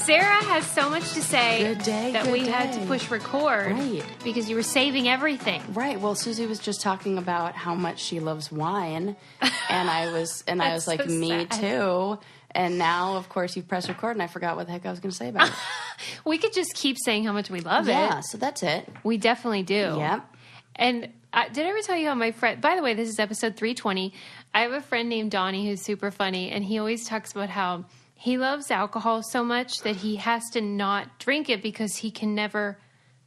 Sarah has so much to say Good day, that good we had day. to push record Right. because you were saving everything. Right. Well, Susie was just talking about how much she loves wine, and I was like, so me sad. too. And now, of course, you've pressed record, and I forgot what the heck I was going to say about it. We could just keep saying how much we love Yeah. it. So that's it. We definitely do. Yep. And did I ever tell you how my friend, by the way, this is episode 320. I have a friend named Donnie who's super funny, and he always talks about how he loves alcohol so much that he has to not drink it because he can never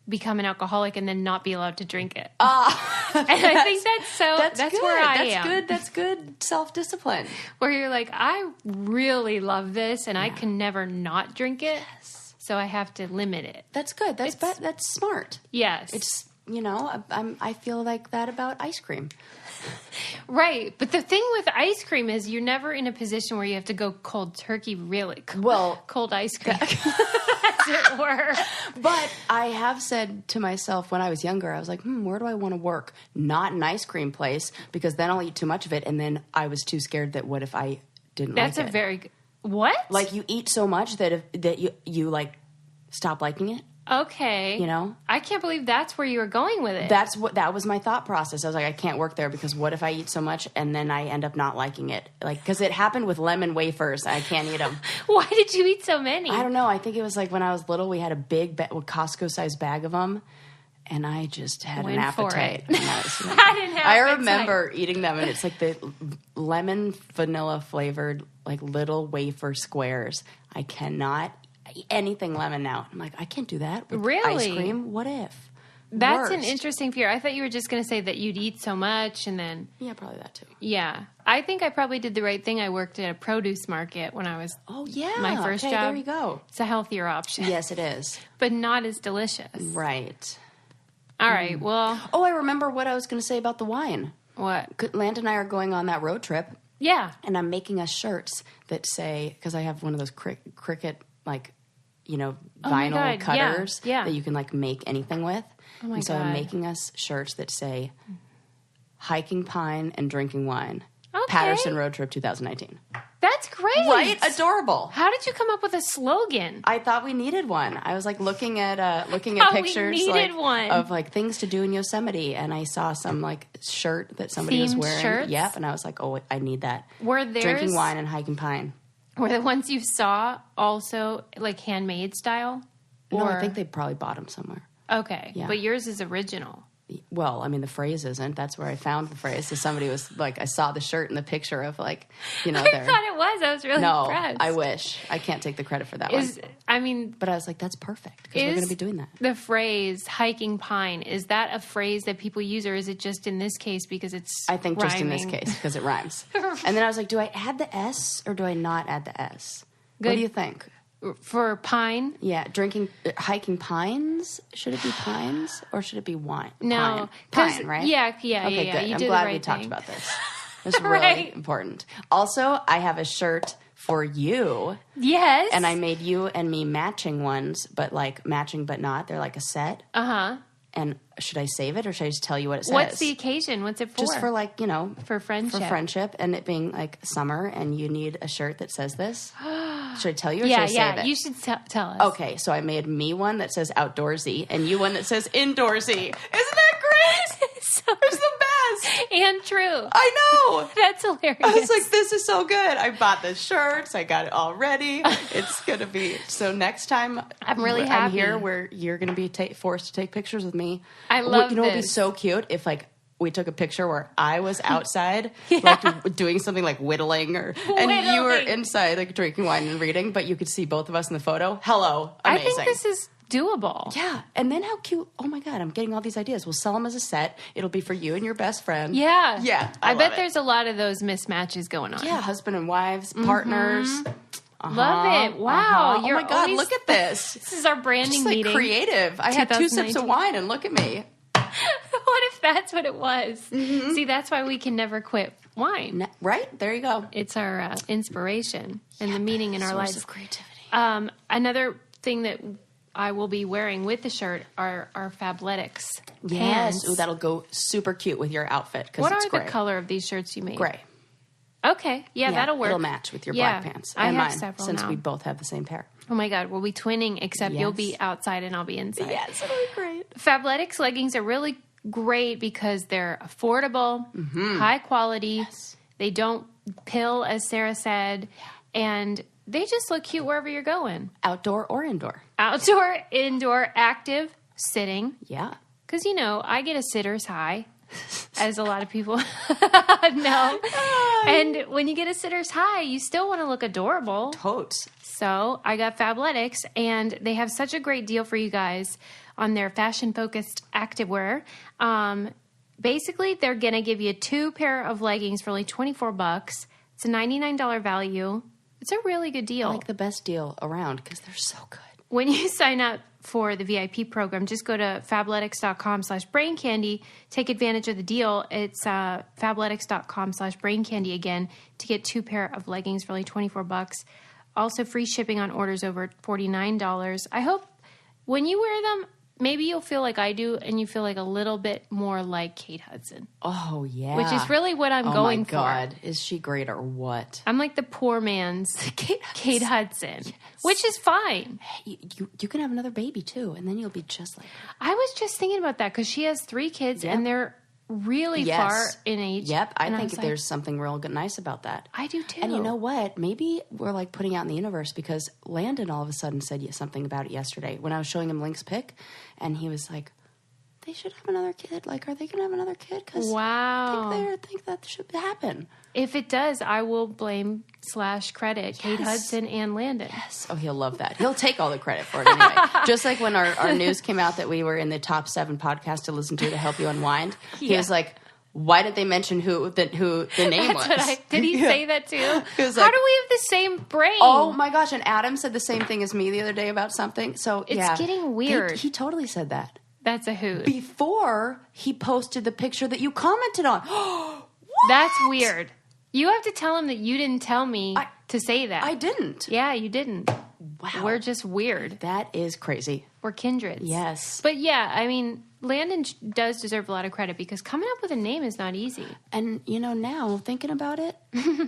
become an alcoholic and then not be allowed to drink it. And I think that's good. where I that's am. good. That's good self-discipline. Where you're like, I really love this and I can never not drink it. Yes. So I have to limit it. That's good. That's smart. Yes. It's, I feel like that about ice cream. Right. But the thing with ice cream is you're never in a position where you have to go cold turkey, really. Cold ice cream, as it were. But I have said to myself when I was younger, I was like, where do I want to work? Not an ice cream place, because then I'll eat too much of it. And then I was too scared that what if I didn't like it? That's a very good... What? Like you eat so much that you like stop liking it. Okay. You know? I can't believe that's where you were going with it. That was my thought process. I was like, I can't work there because what if I eat so much and then I end up not liking it? Like, because it happened with lemon wafers. I can't eat them. Why did you eat so many? I don't know. I think it was like when I was little, we had a big Costco-sized bag of them. And I just had an appetite. I didn't have I remember eating them, and it's like the lemon vanilla flavored, like little wafer squares. I cannot eat anything lemon now. I'm like, I can't do that with Really? ice cream. What if? That's Worst. an interesting fear. I thought you were just going to say that you'd eat so much and then... Yeah, probably that too. Yeah. I think I probably did the right thing. I worked at a produce market when I was... Oh, yeah. My first job. There you go. It's a healthier option. Yes, it is. But not as delicious. Right. All right, well... Oh, I remember what I was going to say about the wine. What? Land and I are going on that road trip. Yeah. And I'm making us shirts that say... Because I have one of those Cricut, like... vinyl cutters yeah. that you can like make anything with. Oh my and so God. I'm making us shirts that say hiking pine and drinking wine. Okay. Patterson Road Trip 2019. That's great. Right? Adorable. How did you come up with a slogan? I thought we needed one. I was like looking at pictures of like things to do in Yosemite, and I saw some like shirt that somebody was Themed wearing. shirts? Yep, and I was like, oh, I need that. Were theirs... Drinking wine and hiking pine. Were the ones you saw also like handmade style? No, I think they probably bought them somewhere. Okay. Yeah. But yours is original. Well, I mean, the phrase isn't. That's where I found the phrase. So somebody was like, I saw the shirt in the picture of like, I thought it was. I was really impressed. I wish. I can't take the credit for that one. But I was like, that's perfect because we're going to be doing that. The phrase hiking pine, is that a phrase that people use, or is it just in this case because it's I think rhyming? just in this case because it rhymes. And then I was like, do I add the S or do I not add the S? Good. What do you think? For pine? Yeah, hiking pines? Should it be pines or should it be wine? No. Pine, right? Yeah. Okay, good. You I'm did glad the right we talked thing. about this. It's really Right. important. Also, I have a shirt for you. Yes. And I made you and me matching ones, but like matching but not. They're like a set. Uh-huh. And should I save it or should I just tell you what it says? What's the occasion? What's it for? Just for like, For friendship. For friendship and it being like summer and you need a shirt that says this. Should I tell you or yeah, should I save it? You should tell us. Okay, so I made me one that says outdoorsy and you one that says indoorsy. Isn't that great? So It's the best. and true. I know. That's hilarious. I was like, this is so good. I bought the shirts. I got it all ready. It's going to be... So next time I'm really happy. I'm here where you're going to be forced to take pictures with me. I love You know what would be this. so cute? If like we took a picture where I was outside like doing something like whittling and you were inside like drinking wine and reading, but you could see both of us in the photo. Hello. Amazing. I think this is doable. Yeah. And then how cute. Oh my God, I'm getting all these ideas. We'll sell them as a set. It'll be for you and your best friend. Yeah. Yeah. I bet love it. there's a lot of those mismatches going on. Yeah, husband and wives, partners. Love it. Wow. Oh my God, look at this. This is our branding Just like meeting. creative. I had 2 sips 2019. of wine and look at me. What if that's what it was? See, that's why we can never quit wine. Right? There you go. It's our inspiration and the meaning in our Source lives. of creativity. Another thing that I will be wearing with the shirt are Fabletics Yes. pants. Ooh, that'll go super cute with your outfit because What it's are gray. the color of these shirts you made? Gray. Okay. Yeah, that'll work. It'll match with your Yeah, black pants I and have mine several since now. we both have the same pair. Oh my God, we'll be twinning, except you'll Yes. be outside and I'll be inside. Yes, it'll be great. Fabletics leggings are really great because they're affordable, high quality. Yes. They don't pill, as Sarah said, and they just look cute wherever you're going. Outdoor or indoor. Outdoor, indoor, active, sitting. Yeah. Because, I get a sitter's high, as a lot of people know. And when you get a sitter's high, you still want to look adorable. Totes. So I got Fabletics, and they have such a great deal for you guys on their fashion-focused activewear. Basically, they're going to give you 2 pair of leggings for only $24. It's a $99 value. It's a really good deal. Like the best deal around because they're so good. When you sign up for the VIP program, just go to fabletics.com/braincandy. Take advantage of the deal. It's fabletics.com/braincandy again to get 2 pair of leggings for only $24. Also free shipping on orders over $49. I hope when you wear them, maybe you'll feel like I do and you feel like a little bit more like Kate Hudson. Oh, yeah. Which is really what I'm going for. Oh, my God. Is she great or what? I'm like the poor man's Kate Hudson, yes. Which is fine. Hey, you can have another baby, too, and then you'll be just like her. I was just thinking about that because she has 3 kids, and they're really far in age. Yep. I and think there's something real nice about that. I do, too. And you know what? Maybe we're like putting out in the universe because Landon all of a sudden said something about it yesterday when I was showing him Link's pic, and he was like, they should have another kid. Like, are they going to have another kid? Because wow. I think that should happen. If it does, I will blame /credit Kate Hudson and Landon. Yes. Oh, he'll love that. He'll take all the credit for it anyway. Just like when our news came out that we were in the top 7 podcasts to listen to help you unwind. He was like, why did they mention who the name was? Did he say that too? How do we have the same brain? Oh my gosh. And Adam said the same thing as me the other day about something. So it's getting weird. He totally said that. That's a hoot. Before he posted the picture that you commented on. That's weird. You have to tell him that you didn't tell me to say that. I didn't. Yeah, you didn't. Wow. We're just weird. That is crazy. We're kindreds. Yes. But yeah, I mean, Landon does deserve a lot of credit because coming up with a name is not easy. And, now, thinking about it,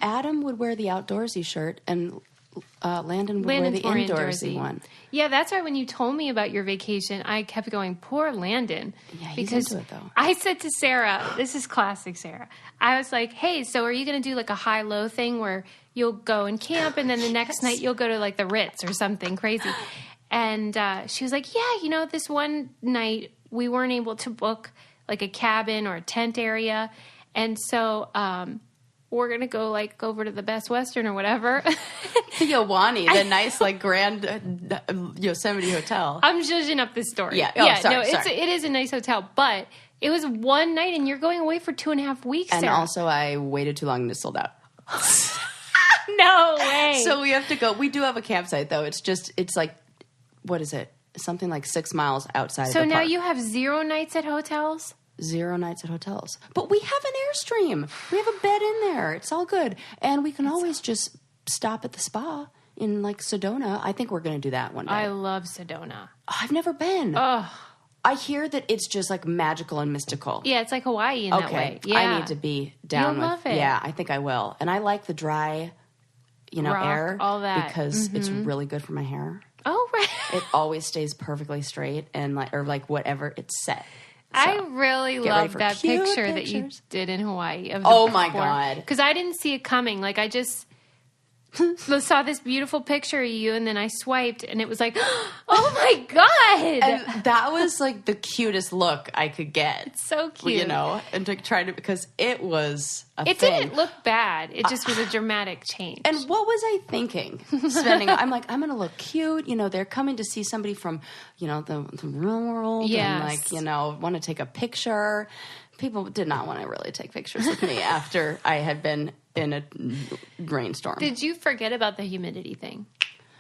Adam would wear the outdoorsy shirt and Landon would wear the indoorsy one. Yeah, that's why when you told me about your vacation, I kept going, poor Landon. Yeah, he's because into it, though. I said to Sarah, this is classic Sarah, I was like, hey, so are you going to do like a high-low thing where you'll go and camp and then the next night you'll go to like the Ritz or something crazy? And she was like, yeah, this one night we weren't able to book like a cabin or a tent area. And so we're going to go like over to the Best Western or whatever. The Yowani, the nice like grand Yosemite hotel. I'm zhuzhing up this story. Yeah. Oh, sorry. It is a nice hotel, but it was one night and you're going away for 2.5 weeks, And Sarah. also I waited too long and it sold out. No way. So we have to go. We do have a campsite though. It's like, what is it? Something like 6 miles outside of the park. So now you have 0 nights at hotels? 0 nights at hotels. But we have an Airstream. We have a bed in there. It's all good. And we can always just stop at the spa in like Sedona. I think we're going to do that one day. I love Sedona. I've never been. Oh. I hear that it's just like magical and mystical. Yeah, it's like Hawaii in that way. Yeah. I need to be down You'll love it. Yeah, I think I will. And I like the dry, Rock, air. all that. Because it's really good for my hair. Oh, right. It always stays perfectly straight and like whatever it's set. So, I really love that picture that you did in Hawaii. Oh my God. Because I didn't see it coming. Like I just saw this beautiful picture of you and then I swiped and it was like, oh my God. And that was like the cutest look I could get. It's so cute. And to try to, because it was a It thing. didn't look bad. It just was a dramatic change. And what was I thinking? I'm like, I'm going to look cute. They're coming to see somebody from, the real world. Yes. And want to take a picture. People did not want to really take pictures with me after I had been in a rainstorm. Did you forget about the humidity thing?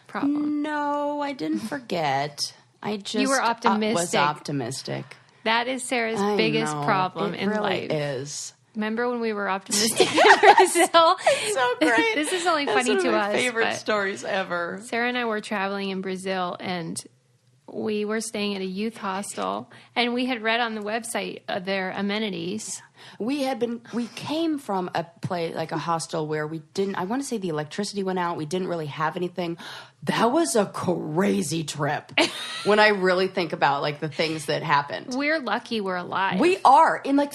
Problem. No, I didn't forget. I just You were optimistic. Was optimistic. That is Sarah's biggest problem in life. It is. Remember when we were optimistic in Brazil? So great. This is only funny to us. Favorite stories ever. Sarah and I were traveling in Brazil, and we were staying at a youth hostel, and we had read on the website their amenities. We came from a place, like a hostel, where I want to say the electricity went out. We didn't really have anything. That was a crazy trip when I really think about like the things that happened. We're lucky we're alive. We are in like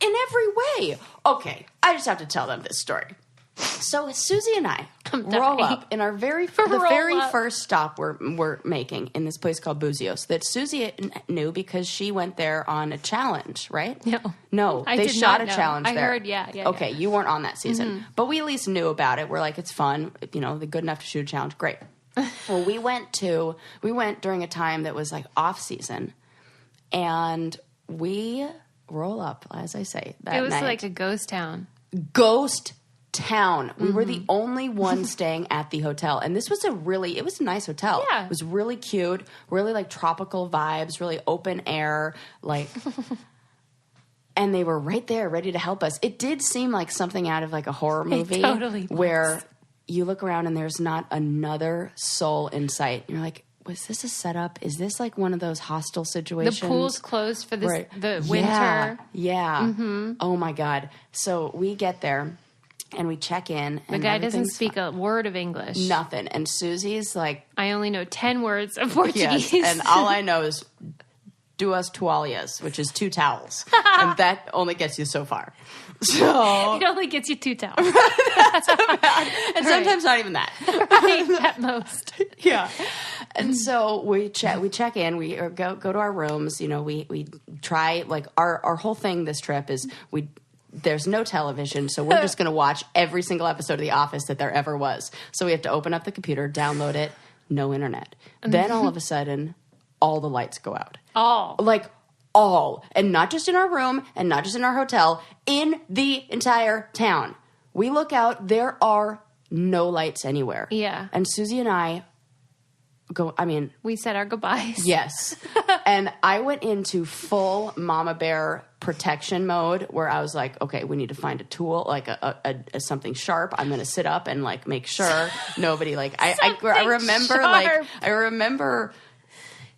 in every way. Okay, I just have to tell them this story. So Susie and I roll up in our first stop we're making in this place called Buzios that Susie knew because she went there on a challenge, right? No, they shot a challenge there. I heard, yeah. Okay, you weren't on that season, but we at least knew about it. We're like, it's fun, they're good enough to shoot a challenge. Great. Well, we went during a time that was like off season, and we roll up, as I say, that it was night. like a ghost town. Ghost town. We were the only ones staying at the hotel, and this was it was a nice hotel. Yeah. It was really cute, really like tropical vibes, really open air, like and they were right there ready to help us. It did seem like something out of like a horror movie. It totally was. Where you look around and there's not another soul in sight. You're like, was this a setup? Is this like one of those hostel situations? The pool's closed for the winter. Yeah. Mm-hmm. Oh my God. So we get there and we check in. The guy doesn't speak a word of English. Nothing. And Susie's like, I only know 10 words of Portuguese. Yes, and all I know is duas toalhas, which is 2 towels. And that only gets you so far. So it only gets you 2 towels. That's about, and sometimes not even that. Right, at most. Yeah. And so we check in, we go to our rooms, we try, like our whole thing this trip is there's no television, so we're just going to watch every single episode of The Office that there ever was. So we have to open up the computer, download it, no internet. Then all of a sudden, all the lights go out. All. And not just in our room, and not just in our hotel, in the entire town. We look out, there are no lights anywhere. Yeah. And Susie and I we said our goodbyes. Yes. And I went into full mama bear protection mode where I was like, okay, we need to find a tool, like a something sharp. I'm going to sit up and like make sure nobody like, I remember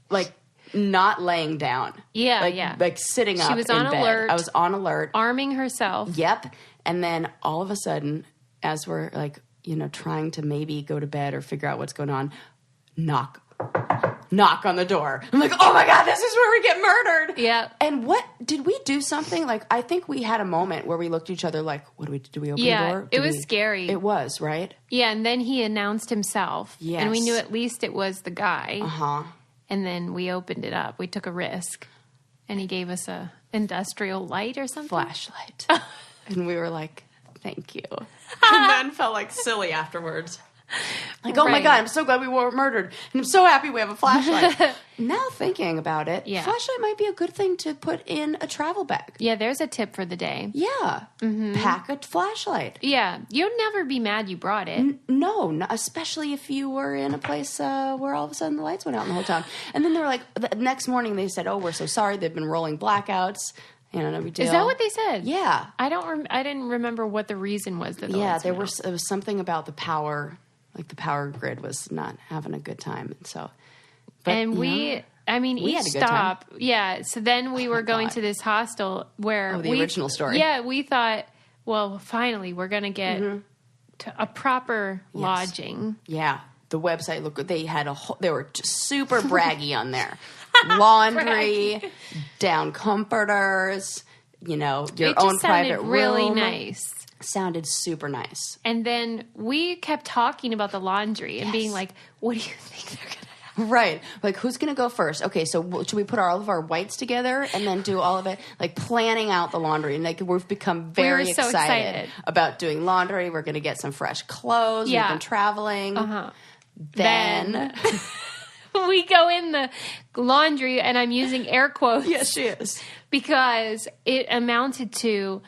like not laying down. Yeah. Like sitting up She was in on bed. alert. I was on alert. Arming herself. Yep. And then all of a sudden, as we're like, trying to maybe go to bed or figure out what's going on, knock on the door. I'm like, oh my God, this is where we get murdered. Yeah. And did we do something? Like, I think we had a moment where we looked at each other like, do we open the door? Yeah, it was scary. It was, right? Yeah, and then he announced himself. Yes. And we knew at least it was the guy. Uh-huh. And then we opened it up. We took a risk. And he gave us a industrial light or something. Flashlight. And we were like, thank you. And then felt like silly afterwards. Like, oh my God, I'm so glad we weren't murdered. And I'm so happy we have a flashlight. Now thinking about it, flashlight might be a good thing to put in a travel bag. Yeah, there's a tip for the day. Yeah. Mm-hmm. Pack a flashlight. Yeah. You'll never be mad you brought it. No, especially if you were in a place where all of a sudden the lights went out in the whole town. And then they were like, the next morning they said, oh, we're so sorry. They've been rolling blackouts. No big deal. Is that what they said? Yeah. I didn't remember what the reason was. That there was something about the power. Like the power grid was not having a good time, and so. But, we had a good time. Yeah. So then we were going to this hostel where the original story. Yeah, we thought, well, finally we're going to get to a proper lodging. Yeah, the website looked. They had they were just super braggy on there. Laundry, down comforters. Your own private room. Really nice. Sounded super nice. And then we kept talking about the laundry and being like, what do you think they're going to have? Right. Like, who's going to go first? Okay, so should we put all of our whites together and then do all of it? Like, planning out the laundry. And, like, we've become very excited about doing laundry. We're going to get some fresh clothes. Yeah. We've been traveling. Uh-huh. Then we go in the laundry, and I'm using air quotes. Yes, she is. Because it amounted to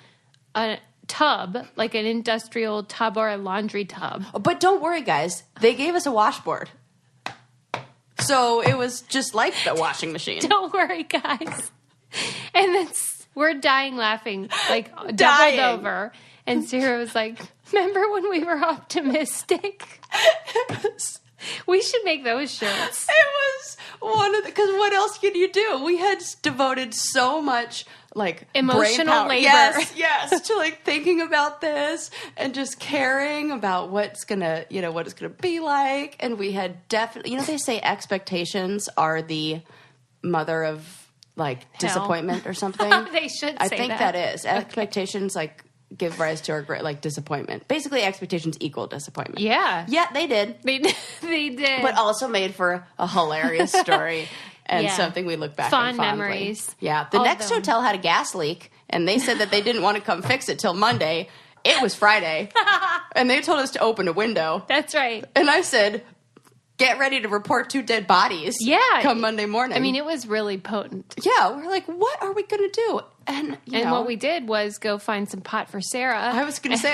a tub, like an industrial tub or a laundry tub. But don't worry, guys. They gave us a washboard. So it was just like the washing machine. Don't worry, guys. And then we're dying laughing, like doubled over. And Sarah was like, remember when we were optimistic? We should make those shirts. It was because what else can you do? We had devoted so much like emotional brain power, labor. yes, to like thinking about this and just caring about what it's gonna be like. And we had definitely, they say expectations are the mother of like disappointment or something. They should say I think that. that is expectations like give rise to our great like disappointment. Basically, expectations equal disappointment. Yeah. Yeah, they did. They did. But also made for a hilarious story and something we look back on fondly. Memories. Yeah. The next hotel had a gas leak, and they said that they didn't want to come fix it till Monday. It was Friday, and they told us to open a window. That's right. And I said, get ready to report 2 dead bodies come Monday morning. I mean, it was really potent. Yeah. We're like, what are we going to do? And what we did was go find some pot for Sarah. I was going to say,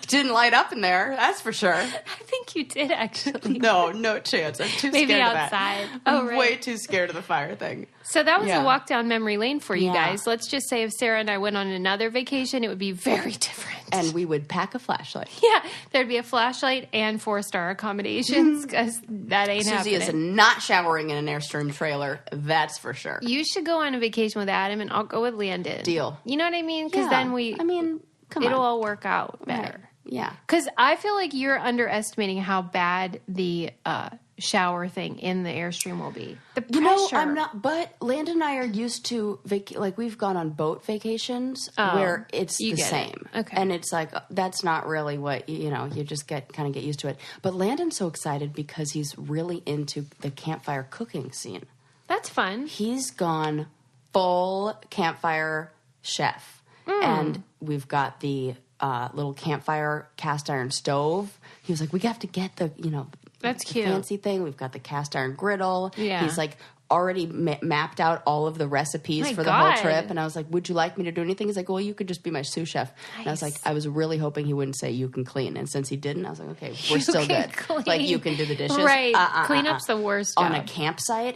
didn't light up in there. That's for sure. I think you did, actually. No chance. I'm too Maybe scared outside. of that. Oh, I'm right. way too scared of the fire thing. So that was a walk down memory lane for you Yeah. guys. Let's just say if Sarah and I went on another vacation, it would be very different. And we would pack a flashlight. Yeah, there'd be a flashlight and 4-star accommodations because that ain't Susie happening. is not showering in an Airstream trailer. That's for sure. You should go on a vacation with Adam, and I'll go with Landon. Deal. You know what I mean? Because then come it'll on. all work out better. Right. Yeah. Because I feel like you're underestimating how bad the shower thing in the Airstream will be. The pressure. I'm not. But Landon and I are used to we've gone on boat vacations where it's the same. Okay. And it's like that's not really what you just get used to it. But Landon's so excited because he's really into the campfire cooking scene. That's fun. He's gone full campfire chef, and we've got the little campfire cast iron stove. He was like, we have to get the That's the cute. fancy thing. We've got the cast iron griddle. Yeah. He's like already mapped out all of the recipes My for the whole God. trip. And I was like, would you like me to do anything? He's like, well, you could just be my sous chef. And I was like, I was really hoping he wouldn't say you can clean. And since he didn't, I was like, okay, we're still can good. clean. Like you can do the dishes. Right. Cleanup's the worst On job. a campsite,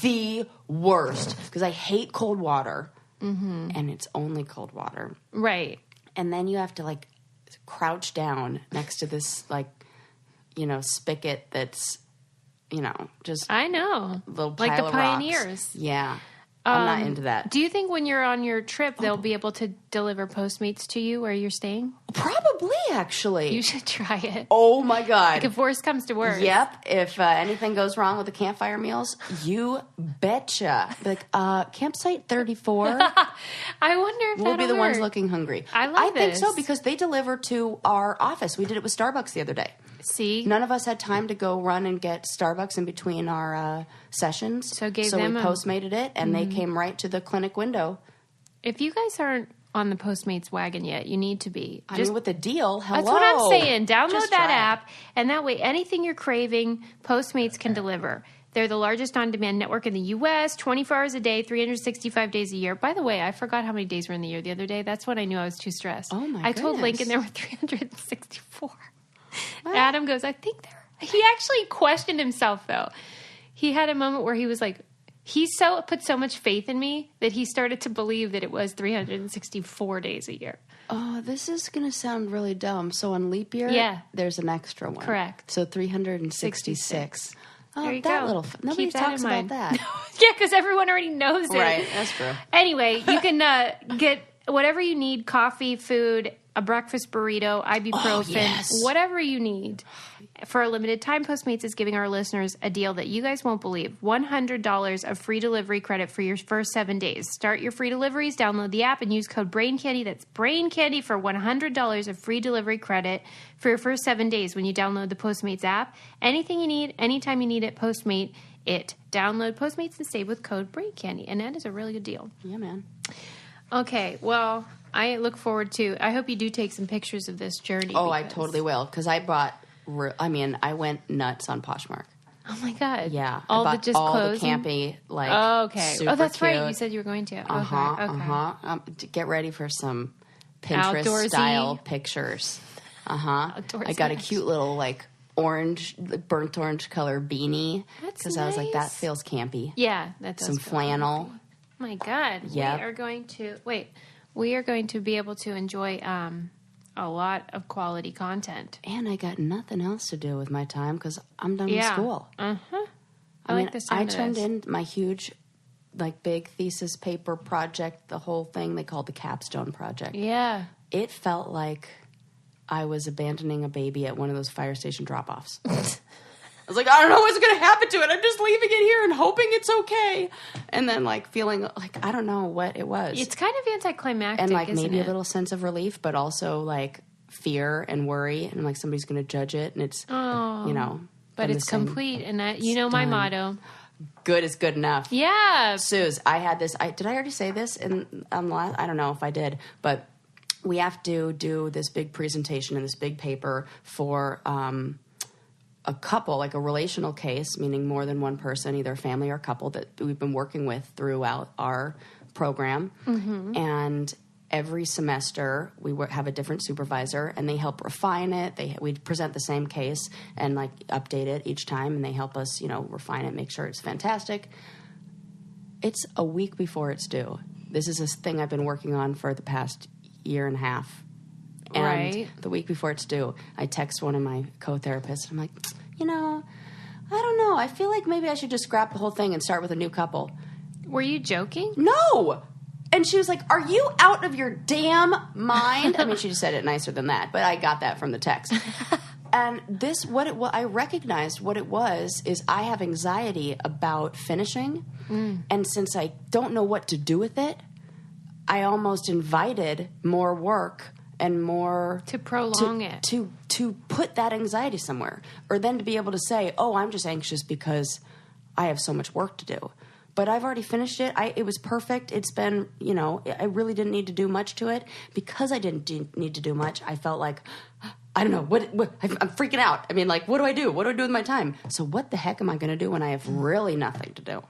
the worst. Because I hate cold water. Mm-hmm. And it's only cold water. Right. And then you have to like crouch down next to this spigot that's just I know. little Like pile the of rocks. Pioneers. Yeah. I'm not into that. Do you think when you're on your trip, they'll be able to deliver Postmates to you where you're staying? Probably, actually. You should try it. Oh, my God. Like if worse comes to worse. Yep. If anything goes wrong with the campfire meals, you betcha. Like, campsite 34. I wonder if We'll be that'll the ones work. looking hungry. I think so this. because they deliver to our office. We did it with Starbucks the other day. See? None of us had time to go run and get Starbucks in between our sessions. So gave we them Postmated it, and they came right to the clinic window. If you guys aren't on the Postmates wagon yet, you need to be. I mean, with the deal, hello. That's what I'm saying. Download Just that try it. app, and that way anything you're craving, Postmates can deliver. They're the largest on-demand network in the U.S., 24 hours a day, 365 days a year. By the way, I forgot how many days were in the year the other day. That's when I knew I was too stressed. Oh, my I told goodness. Lincoln there were 364. Adam goes, I think there. He actually questioned himself, though. He had a moment where he was like, he put so much faith in me that he started to believe that it was 364 days a year. Oh, this is going to sound really dumb. So on leap year, there's an extra one. Correct. So 366. Oh, There you that go. little. Nobody Keep that talks in about mind. that. Yeah, because everyone already knows it. Right, that's true. Anyway, you can get whatever you need, coffee, food, a breakfast burrito, ibuprofen, yes. whatever you need. For a limited time, Postmates is giving our listeners a deal that you guys won't believe. $100 of free delivery credit for your first 7 days. Start your free deliveries, download the app, and use code BRAINCANDY. That's BRAINCANDY for $100 of free delivery credit for your first 7 days when you download the Postmates app. Anything you need, anytime you need it, Postmate it. Download Postmates and save with code BRAINCANDY. And that is a really good deal. Yeah, man. Okay, well, I look forward to... I hope you do take some pictures of this journey. Oh, I totally will. Because I bought... I went nuts on Poshmark. Oh, my God. Yeah. All I the bought just all clothes? the campy, like, Oh, okay. super Oh, that's cute. right. You said you were going to. Okay. Get ready for some Outdoorsy. Pinterest-style pictures. Outdoorsy. I got a cute little, like, burnt orange color beanie. That's Because I was like, that nice. feels campy. Yeah, that does. Some feel flannel. comfy. My God. Yep. We are going to be able to enjoy a lot of quality content. And I got nothing else to do with my time because I'm done with school. Oh, like the sound I of turned this. in my huge, like, big thesis paper project, the whole thing they called the capstone project. Yeah. It felt like I was abandoning a baby at one of those fire station drop-offs. I was like, I don't know what's going to happen to it. I'm just leaving it here and hoping it's okay. And then, like, feeling like, I don't know what it was. It's kind of anticlimactic, and, like, isn't maybe it? a little sense of relief, but also, like, fear and worry. And, like, somebody's going to judge it. And it's, you know. But it's complete. And that, you know my motto. Good is good enough. Yeah. Suze, I had this. Did I already say this? I don't know if I did. But we have to do this big presentation and this big paper for a couple, like a relational case, meaning more than one person, either a family or a couple that we've been working with throughout our program. Mm-hmm. And every semester we have a different supervisor, and they help refine it. We present the same case and like update it each time, and they help us, you know, refine it, make sure it's fantastic. It's a week before it's due. This is a thing I've been working on for the past year and a half. And right. The week before it's due, I text one of my co-therapists, and I'm like, you know, I don't know. I feel like maybe I should just scrap the whole thing and start with a new couple. Were you joking? No! And she was like, are you out of your damn mind? I mean, she just said it nicer than that, but I got that from the text. And I recognized what it was is I have anxiety about finishing. And since I don't know what to do with it, I almost invited more work and more to prolong it, to put that anxiety somewhere, or then to be able to say, oh, I'm just anxious because I have so much work to do. But I've already finished it. It was perfect. It's been, you know, I really didn't need to do much to it. Because I didn't need to do much, I felt like, I don't know, what I'm freaking out. I mean, like, what do I do? What do I do with my time? So what the heck am I going to do when I have really nothing to do?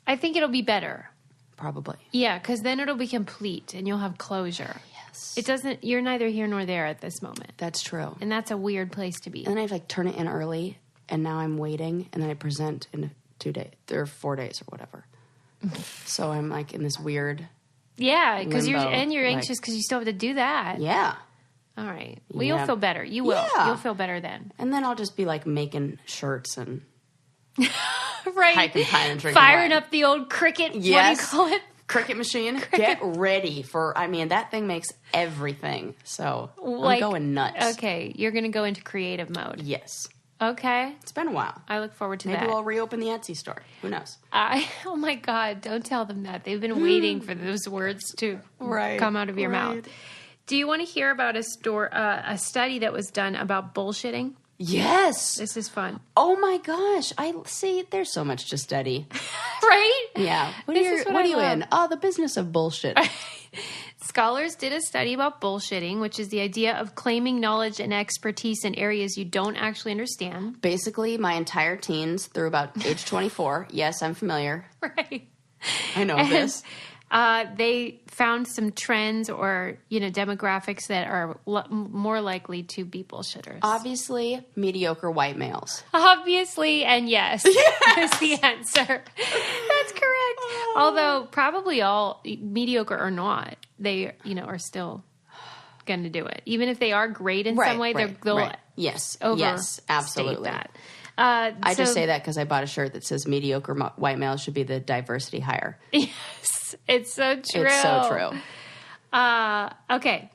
I think it'll be better. Probably. Yeah, because then it'll be complete and you'll have closure. Yes. You're neither here nor there at this moment. That's true. And that's a weird place to be. And then I have to, like, turn it in early, and now I'm waiting, and then I present in 2 days, or 4 days, or whatever. So I'm, like, in this weird yeah, because you're limbo, anxious because you still have to do that. Yeah. All right. Well, you'll feel better. You will. Yeah. You'll feel better then. And then I'll just be, like, making shirts and right. hiking pie and drinking firing wine. up the old cricket. Yes. What do you call it? Cricket machine. Get ready for, I mean, that thing makes everything. So I'm going nuts. Okay. You're going to go into creative mode. Yes. Okay. It's been a while. I look forward to that. Maybe we'll reopen the Etsy store. Who knows? Oh my God. Don't tell them that. They've been waiting for those words to come out of your mouth. Do you want to hear about a study that was done about bullshitting? Yes. This is fun. Oh my gosh. I see. There's so much to study. Right? Yeah. What What are you in? Oh, the business of bullshit. Scholars did a study about bullshitting, which is the idea of claiming knowledge and expertise in areas you don't actually understand. Basically, my entire teens through about age 24. Yes, I'm familiar. Right. I know this. They found some trends or, demographics that are more likely to be bullshitters. Obviously, mediocre white males. Obviously, and yes. Is the answer. That's correct. Although probably all, mediocre or not, they, are still going to do it. Even if they are great in some way, they'll Yes, overstate absolutely. that. I just say that because I bought a shirt that says mediocre white males should be the diversity hire. Yes, it's so true. It's so true. Okay.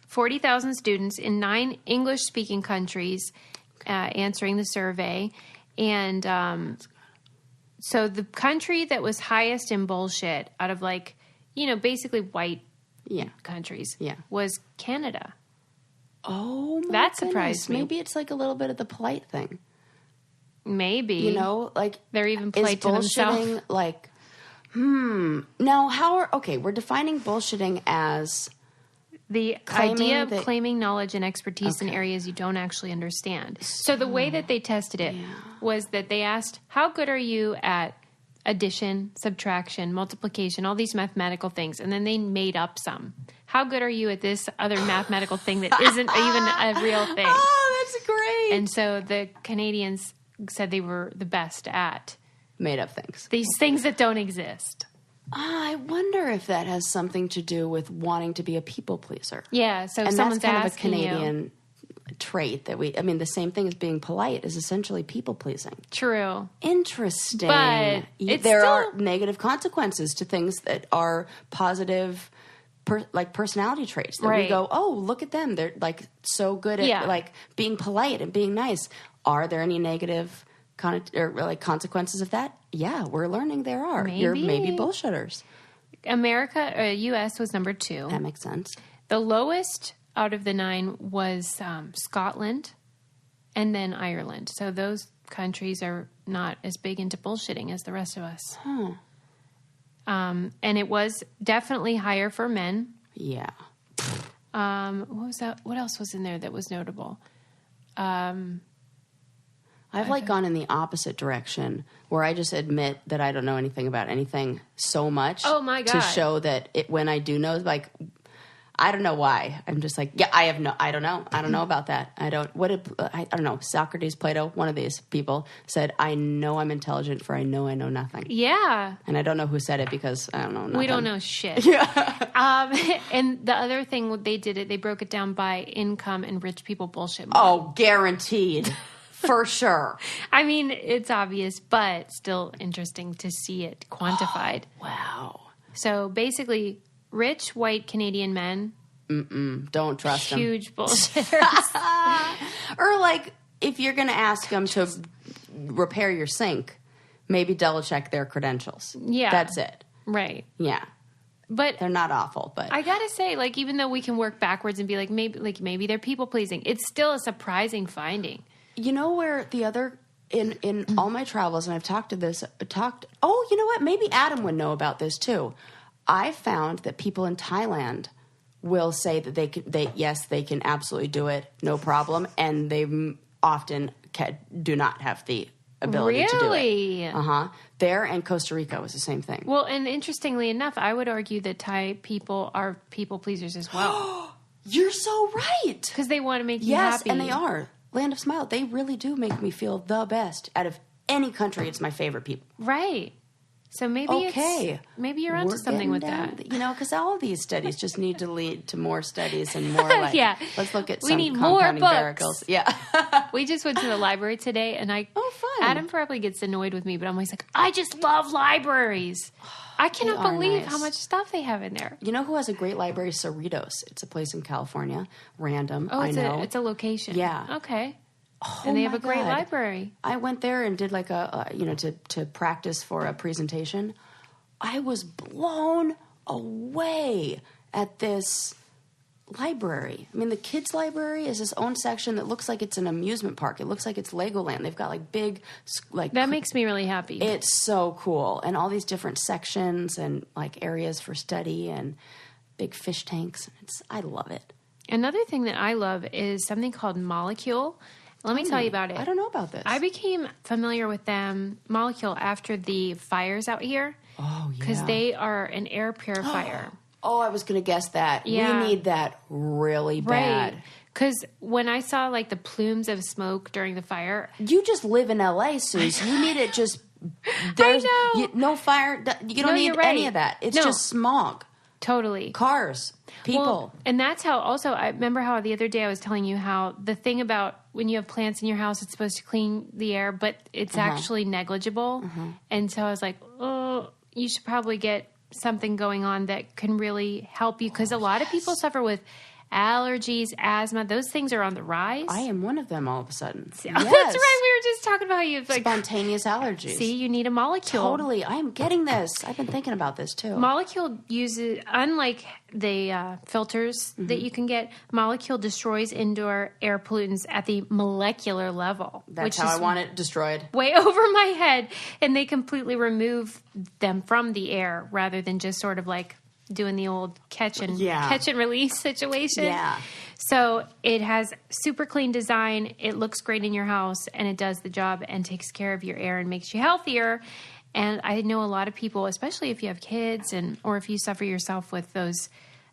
40,000 students in 9 English-speaking countries answering the survey. And so the country that was highest in bullshit out of basically white countries was Canada. Oh, my That goodness. surprised me. Maybe it's like a little bit of the polite thing. Maybe. They're even polite to themselves. Now, we're defining bullshitting as the idea of claiming knowledge and expertise in areas you don't actually understand. So the way that they tested it was that they asked, how good are you at addition, subtraction, multiplication, all these mathematical things, and then they made up some. How good are you at this other mathematical thing that isn't even a real thing? Oh, that's great. And so the Canadians said they were the best at made up things. These things that don't exist. I wonder if that has something to do with wanting to be a people pleaser. Yeah, so and someone's that's kind asking of a Canadian trait that the same thing as being polite is essentially people pleasing. True. Interesting. But there are negative consequences to things that are positive, like personality traits that we go, oh, look at them. They're like so good at like being polite and being nice. Are there any negative consequences of that? Yeah, we're learning there are. You're maybe bullshitters. U.S. was number 2. That makes sense. The lowest out of the 9 was Scotland and then Ireland. So those countries are not as big into bullshitting as the rest of us. And it was definitely higher for men. Yeah. What was that? What else was in there that was notable? I've gone in the opposite direction where I just admit that I don't know anything about anything so much. Oh my God. To show that when I do know, like, I don't know why. I'm just like, I don't know. I don't know about that. I don't know. Socrates, Plato, one of these people said, I know I'm intelligent for I know nothing. Yeah. And I don't know who said it because I don't know nothing. We don't know shit. Yeah. And the other thing they broke it down by income and rich people bullshit. Oh, guaranteed. For sure. I mean, it's obvious, but still interesting to see it quantified. Oh, wow. So basically, rich white Canadian men. Don't trust them. Huge bullshitters. Or like, if you're going to ask them to repair your sink, maybe double check their credentials. Yeah. That's it. Right. Yeah. But they're not awful, but I gotta say, like, even though we can work backwards and be like, maybe they're people pleasing, it's still a surprising finding. You know where the other in all my travels, and I've oh, you know what? Maybe Adam would know about this too. I found that people in Thailand will say that they can absolutely do it, no problem, and they often do not have the ability to do it. There and Costa Rica was the same thing. Well, and interestingly enough, I would argue that Thai people are people pleasers as well. You're so right. Because they want to make you happy. Yes, and they are. Land of Smile, they really do make me feel the best. Out of any country, it's my favorite people. Right. So maybe maybe you're onto something with that. You know, because all of these studies just need to lead to more studies and more like, let's look at some compounding miracles. Yeah. We just went to the library today, and fun. Adam probably gets annoyed with me, but I'm always like, I just love libraries. I cannot believe how much stuff they have in there. You know who has a great library? Cerritos. It's a place in California. Random. Oh, it's a location. Yeah. Okay. Oh, and they have a great God. library. I went there and did like to practice for a presentation. I was blown away at this library. I mean, the kids' library is its own section that looks like it's an amusement park. It looks like it's Legoland. They've got like big, like that makes me really happy. It's so cool, and all these different sections and like areas for study and big fish tanks. I love it. Another thing that I love is something called Molecule. Let me tell you about it. I don't know about this. I became familiar with them, Molecule, after the fires out here. Oh, yeah. Because they are an air purifier. Oh, I was going to guess that. Yeah. We need that really bad. Right. Because when I saw like the plumes of smoke during the fire. You just live in L.A., Suze. You need it just. I know. No fire. You don't need any of that. It's just smog. Totally. Cars. People. Well, and that's how also, I remember how the other day I was telling you how the thing about when you have plants in your house, it's supposed to clean the air, but it's actually negligible. And so I was like, oh, you should probably get something going on that can really help you. Because a lot of people suffer with allergies, asthma. Those things are on the rise. I am one of them all of a sudden. Yes. That's right. We were just talking about how you have like spontaneous allergies. See, you need a Molecule. Totally. I am getting this. I've been thinking about this too. Molecule uses, unlike the filters that you can get, Molecule destroys indoor air pollutants at the molecular level. That's how I want it destroyed. Way over my head. And they completely remove them from the air rather than just sort of like doing the old catch and release situation. Yeah. So it has super clean design. It looks great in your house, and it does the job and takes care of your air and makes you healthier. And I know a lot of people, especially if you have kids or if you suffer yourself with those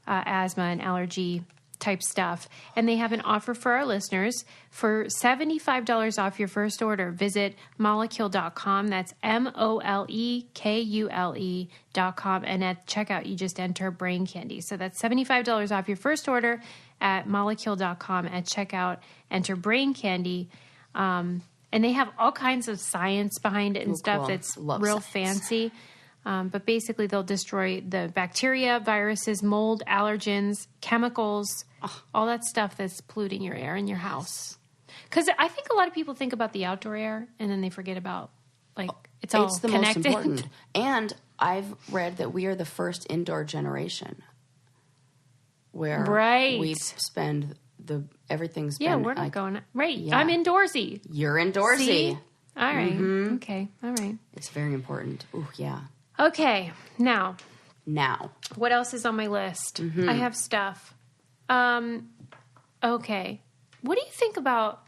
asthma and allergy type stuff. And they have an offer for our listeners for $75 off your first order. Visit molecule.com. That's MOLEKULE.com. And at checkout, you just enter brain candy. So that's $75 off your first order at molecule.com at checkout. Enter brain candy. And they have all kinds of science behind it and stuff that's real fancy. But basically, they'll destroy the bacteria, viruses, mold, allergens, chemicals, all that stuff that's polluting your air in your house. Because I think a lot of people think about the outdoor air and then they forget about, like, it's all the connected. most important. And I've read that we are the first indoor generation where we spend everything's been... Yeah, we're not going... Right. Yeah. I'm indoorsy. You're indoorsy. See? All right. Mm-hmm. Okay. All right. It's very important. Ooh, yeah. Okay. Now. What else is on my list? Mm-hmm. I have stuff. Okay. What do you think about...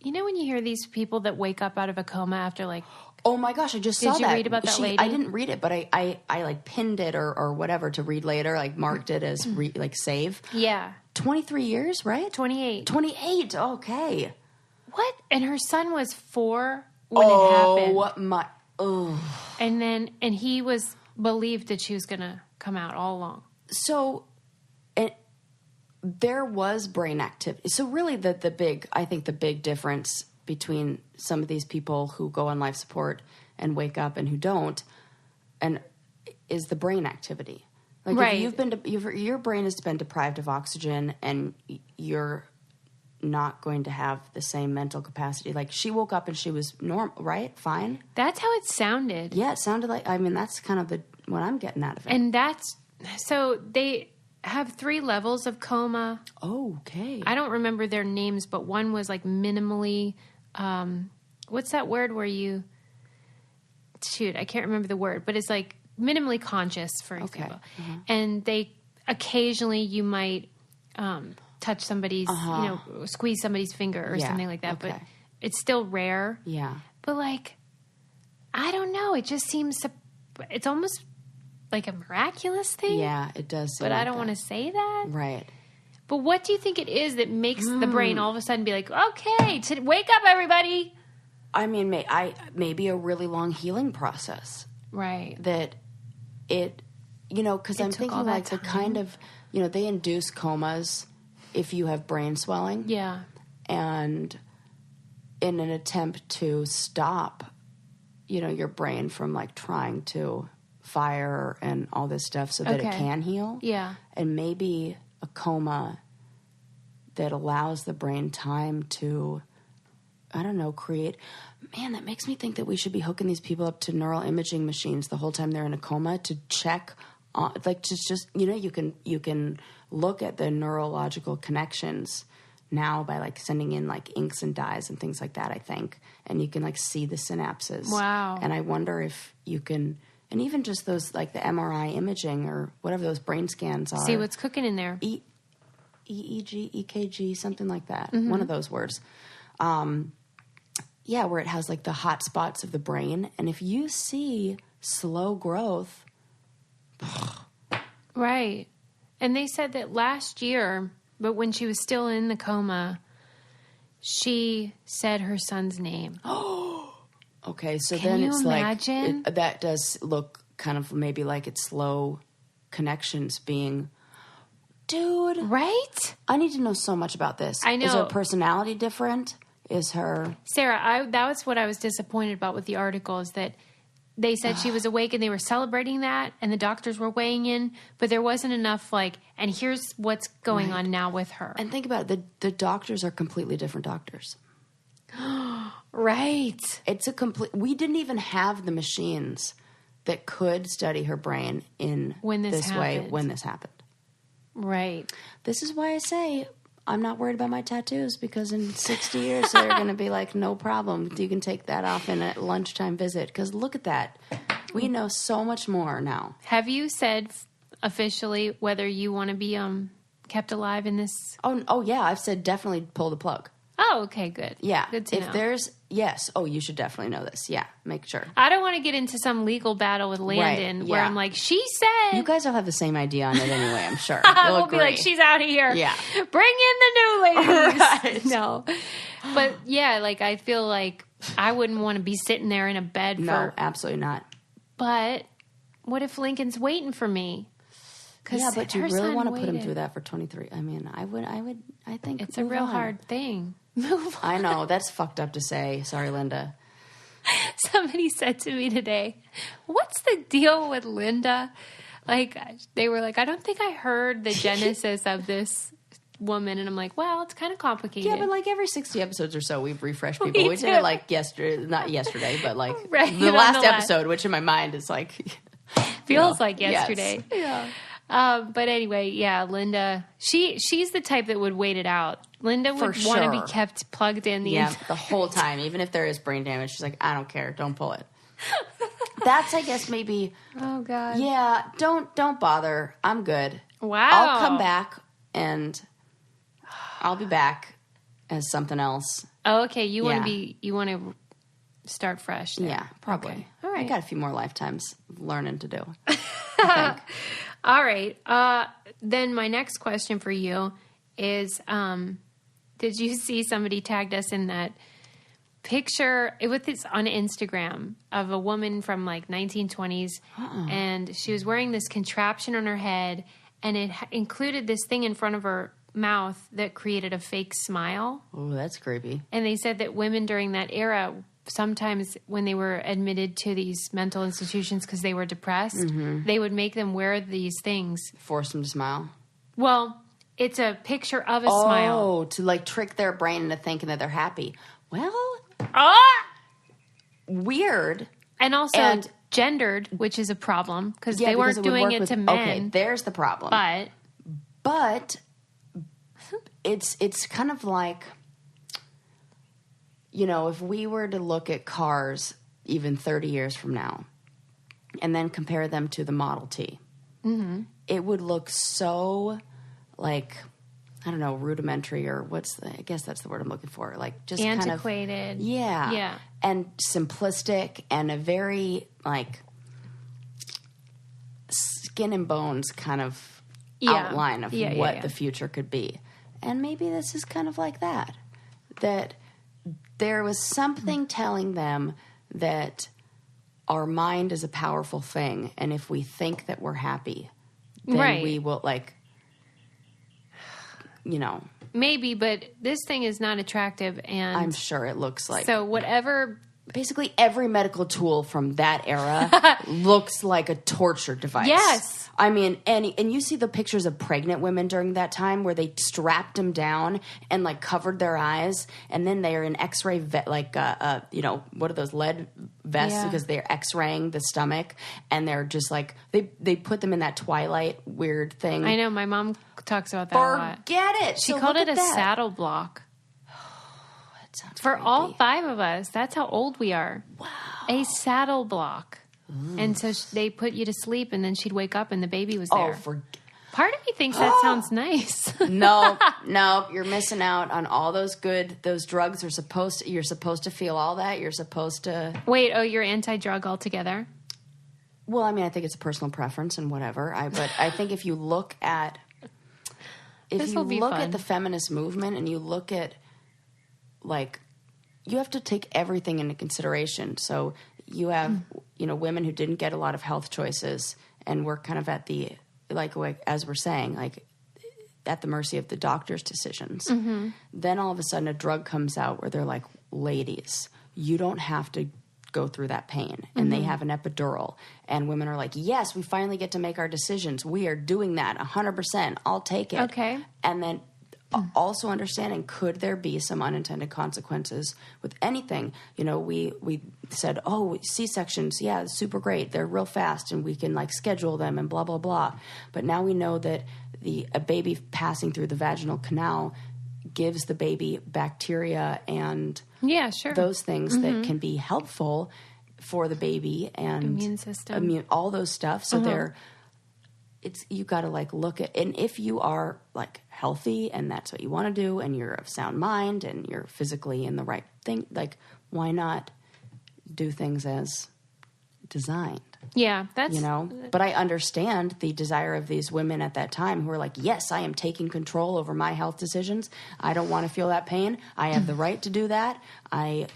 You know when you hear these people that wake up out of a coma after, like... Oh my gosh, I just saw that. Did you read about that lady? I didn't read it, but I like pinned it or whatever to read later, like marked it as like save. Yeah. 23 years, right? 28. 28, okay. What? And her son was 4 when it happened. And he was believed that she was going to come out all along. So there was brain activity. So really I think the big difference between some of these people who go on life support and wake up and who don't, and is the brain activity. Like right. if your brain has been deprived of oxygen and you're not going to have the same mental capacity. Like she woke up and she was normal, right? Fine. That's how it sounded. Yeah, it sounded like, I mean, that's kind of what I'm getting out of it. And so they have 3 levels of coma. Oh, okay. I don't remember their names, but one was like minimally, what's that word where you, I can't remember the word, but it's like minimally conscious, for example. Okay. Uh-huh. And occasionally you might, touch somebody's, squeeze somebody's finger or something like that. Okay. But it's still rare. Yeah. But like, I don't know. It just seems, it's almost like a miraculous thing. Yeah, it does. But I don't want to say that. Right. But what do you think it is that makes the brain all of a sudden be like, okay, wake up, everybody? I mean, maybe a really long healing process. Right. That because I'm thinking like the kind of, they induce comas if you have brain swelling. Yeah. And in an attempt to stop, your brain from like trying to fire and all this stuff so that it can heal. Yeah. And maybe a coma that allows the brain time to, I don't know, create... Man, that makes me think that we should be hooking these people up to neural imaging machines the whole time they're in a coma to check on, like, just you can look at the neurological connections now by like sending in like inks and dyes and things like that, I think. And you can like see the synapses. Wow. And I wonder if you can, and even just those like the MRI imaging or whatever those brain scans are. See what's cooking in there. EEG, EKG, something like that. Mm-hmm. One of those words. Yeah, where it has like the hot spots of the brain. And if you see slow growth. Right. And they said that last year, but when she was still in the coma, she said her son's name. Okay, so Can then you it's imagine? Like, that does look kind of maybe like it's slow connections being... Dude. Right? I need to know so much about this. I know. Is her personality different? Is her... Sarah, that was what I was disappointed about with the article, is that they said she was awake and they were celebrating that and the doctors were weighing in, but there wasn't enough like, and here's what's going on now with her. And think about it, the doctors are completely different doctors. Right. It's we didn't even have the machines that could study her brain in this way when this happened. Right. This is why I say I'm not worried about my tattoos, because in 60 years they're going to be like, no problem. You can take that off in a lunchtime visit. Because look at that. We know so much more now. Have you said officially whether you want to be kept alive in this? Oh yeah. I've said definitely pull the plug. Oh, okay, good. Yeah. Good to know. If there's, yes. Oh, you should definitely know this. Yeah. Make sure. I don't want to get into some legal battle with Landon where I'm like, she said. You guys will have the same idea on it anyway, I'm sure. We'll be like, she's out of here. Yeah. Bring in the new ladies. Right. No. But yeah, like I feel like I wouldn't want to be sitting there in a bed No, absolutely not. But what if Lincoln's waiting for me? Yeah, but do you really want to put him through that for 23? I mean, I think it's a real hard thing. Move on. I know, that's fucked up to say. Sorry, Linda. Somebody said to me today, what's the deal with Linda? Like, they were like, I don't think I heard the genesis of this woman. And I'm like, well, it's kind of complicated. Yeah, but like every 60 episodes or so, we've refreshed people. We did it like not yesterday, but like right, the last episode, which in my mind is like... feels like yesterday. Yes. Yeah. But anyway, yeah, Linda, she's the type that would wait it out. Linda would want to be kept plugged in the whole time, even if there is brain damage. She's like, I don't care, don't pull it. That's, I guess, maybe. Oh God. Yeah, don't bother. I'm good. Wow. I'll come back and I'll be back as something else. Oh, okay. You want to start fresh. There. Yeah, probably. Okay. All right. I got a few more lifetimes learning to do. I think. All right. Then my next question for you is, did you see somebody tagged us in that picture with this on Instagram of a woman from like 1920s and she was wearing this contraption on her head and it included this thing in front of her mouth that created a fake smile. Oh, that's creepy. And they said that women during that era, sometimes when they were admitted to these mental institutions because they were depressed, they would make them wear these things. Force them to smile? Well, it's a picture of a smile. Oh, to like trick their brain into thinking that they're happy. Well, weird. And also gendered, which is a problem because they weren't doing it to men. Okay, there's the problem. But it's kind of like, you know, if we were to look at cars even 30 years from now and then compare them to the Model T, it would look so like, I don't know, rudimentary or I guess that's the word I'm looking for. Like just antiquated. Kind of, yeah. And simplistic and a very like skin and bones kind of outline of what the future could be. And maybe this is kind of like that. That there was something telling them that our mind is a powerful thing. And if we think that we're happy, then we will like... You know. Maybe, but this thing is not attractive and... I'm sure it looks like... So whatever... Basically every medical tool from that era looks like a torture device. Yes. I mean, and you see the pictures of pregnant women during that time where they strapped them down and like covered their eyes, and then they are in X-ray you know, what are those, lead vests because they're X-raying the stomach, and they're just like they put them in that Twilight weird thing. I know my mom talks about that a lot. Forget it. She called it a saddle block. For creepy. all 5 of us, that's how old we are. Wow. A saddle block. Ooh. And so they put you to sleep, and then she'd wake up, and the baby was there. Part of me thinks that sounds nice. No, you're missing out on all those those drugs you're supposed to feel all that. You're supposed to... Wait, you're anti-drug altogether? Well, I mean, I think it's a personal preference and whatever. But I think if you look at... at the feminist movement and you look at... Like, you have to take everything into consideration. So you have, you know, women who didn't get a lot of health choices and were kind of at the, like as we're saying, like at the mercy of the doctor's decisions. Mm-hmm. Then all of a sudden a drug comes out where they're like, ladies, you don't have to go through that pain. And they have an epidural. And women are like, yes, we finally get to make our decisions. We are doing that 100%. I'll take it. Okay. And then... Also understanding, could there be some unintended consequences with anything? You know, we said, C-sections, yeah, super great. They're real fast and we can like schedule them and blah, blah, blah. But now we know that a baby passing through the vaginal canal gives the baby bacteria and those things that can be helpful for the baby and immune system, all those stuff. So you got to like look at, and if you are like healthy and that's what you want to do and you're of sound mind and you're physically in the right thing, like why not do things as designed? Yeah, that's... You know, but I understand the desire of these women at that time who are like, yes, I am taking control over my health decisions. I don't want to feel that pain. I have the right to do that. I'm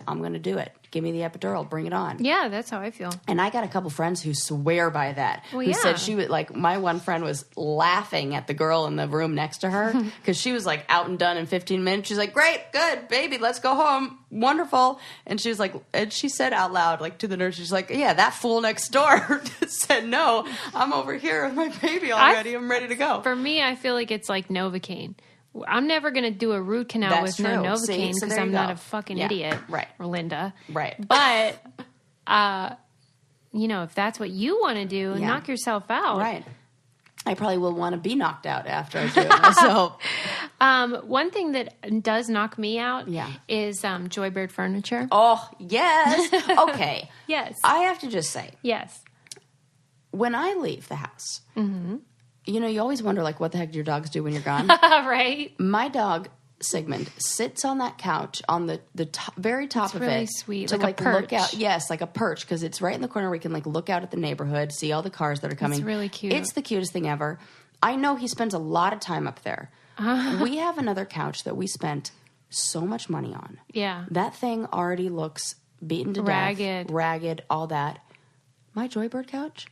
going to do it. give me the epidural, bring it on. Yeah, that's how I feel. And I got a couple friends who swear by that. Well, who yeah. said she would, like, my one friend was laughing at the girl in the room next to her because she was like out and done in 15 minutes. She's like, great, good, baby, let's go home. Wonderful. And she was like, and she said out loud, like, to the nurse, she's like, yeah, that fool next door said no. I'm over here with my baby already. I'm ready to go. For me, I feel like it's like Novocaine. I'm never going to do a root canal with no Novocaine because I'm not a fucking idiot. Right. Or Linda. Right. But, if that's what you want to do, knock yourself out. Right. I probably will want to be knocked out after I do it myself. One thing that does knock me out is Joybird furniture. Oh, yes. Okay. Yes. I have to just say. Yes. When I leave the house, you always wonder, like, what the heck do your dogs do when you're gone? Right. My dog, Sigmund, sits on that couch on the very top of really it. Sweet. To, like a perch. Look out. Yes, like a perch, because it's right in the corner where we can, like, look out at the neighborhood, see all the cars that are coming. It's really cute. It's the cutest thing ever. I know he spends a lot of time up there. We have another couch that we spent so much money on. Yeah. That thing already looks beaten to death. Ragged, all that. My Joybird couch?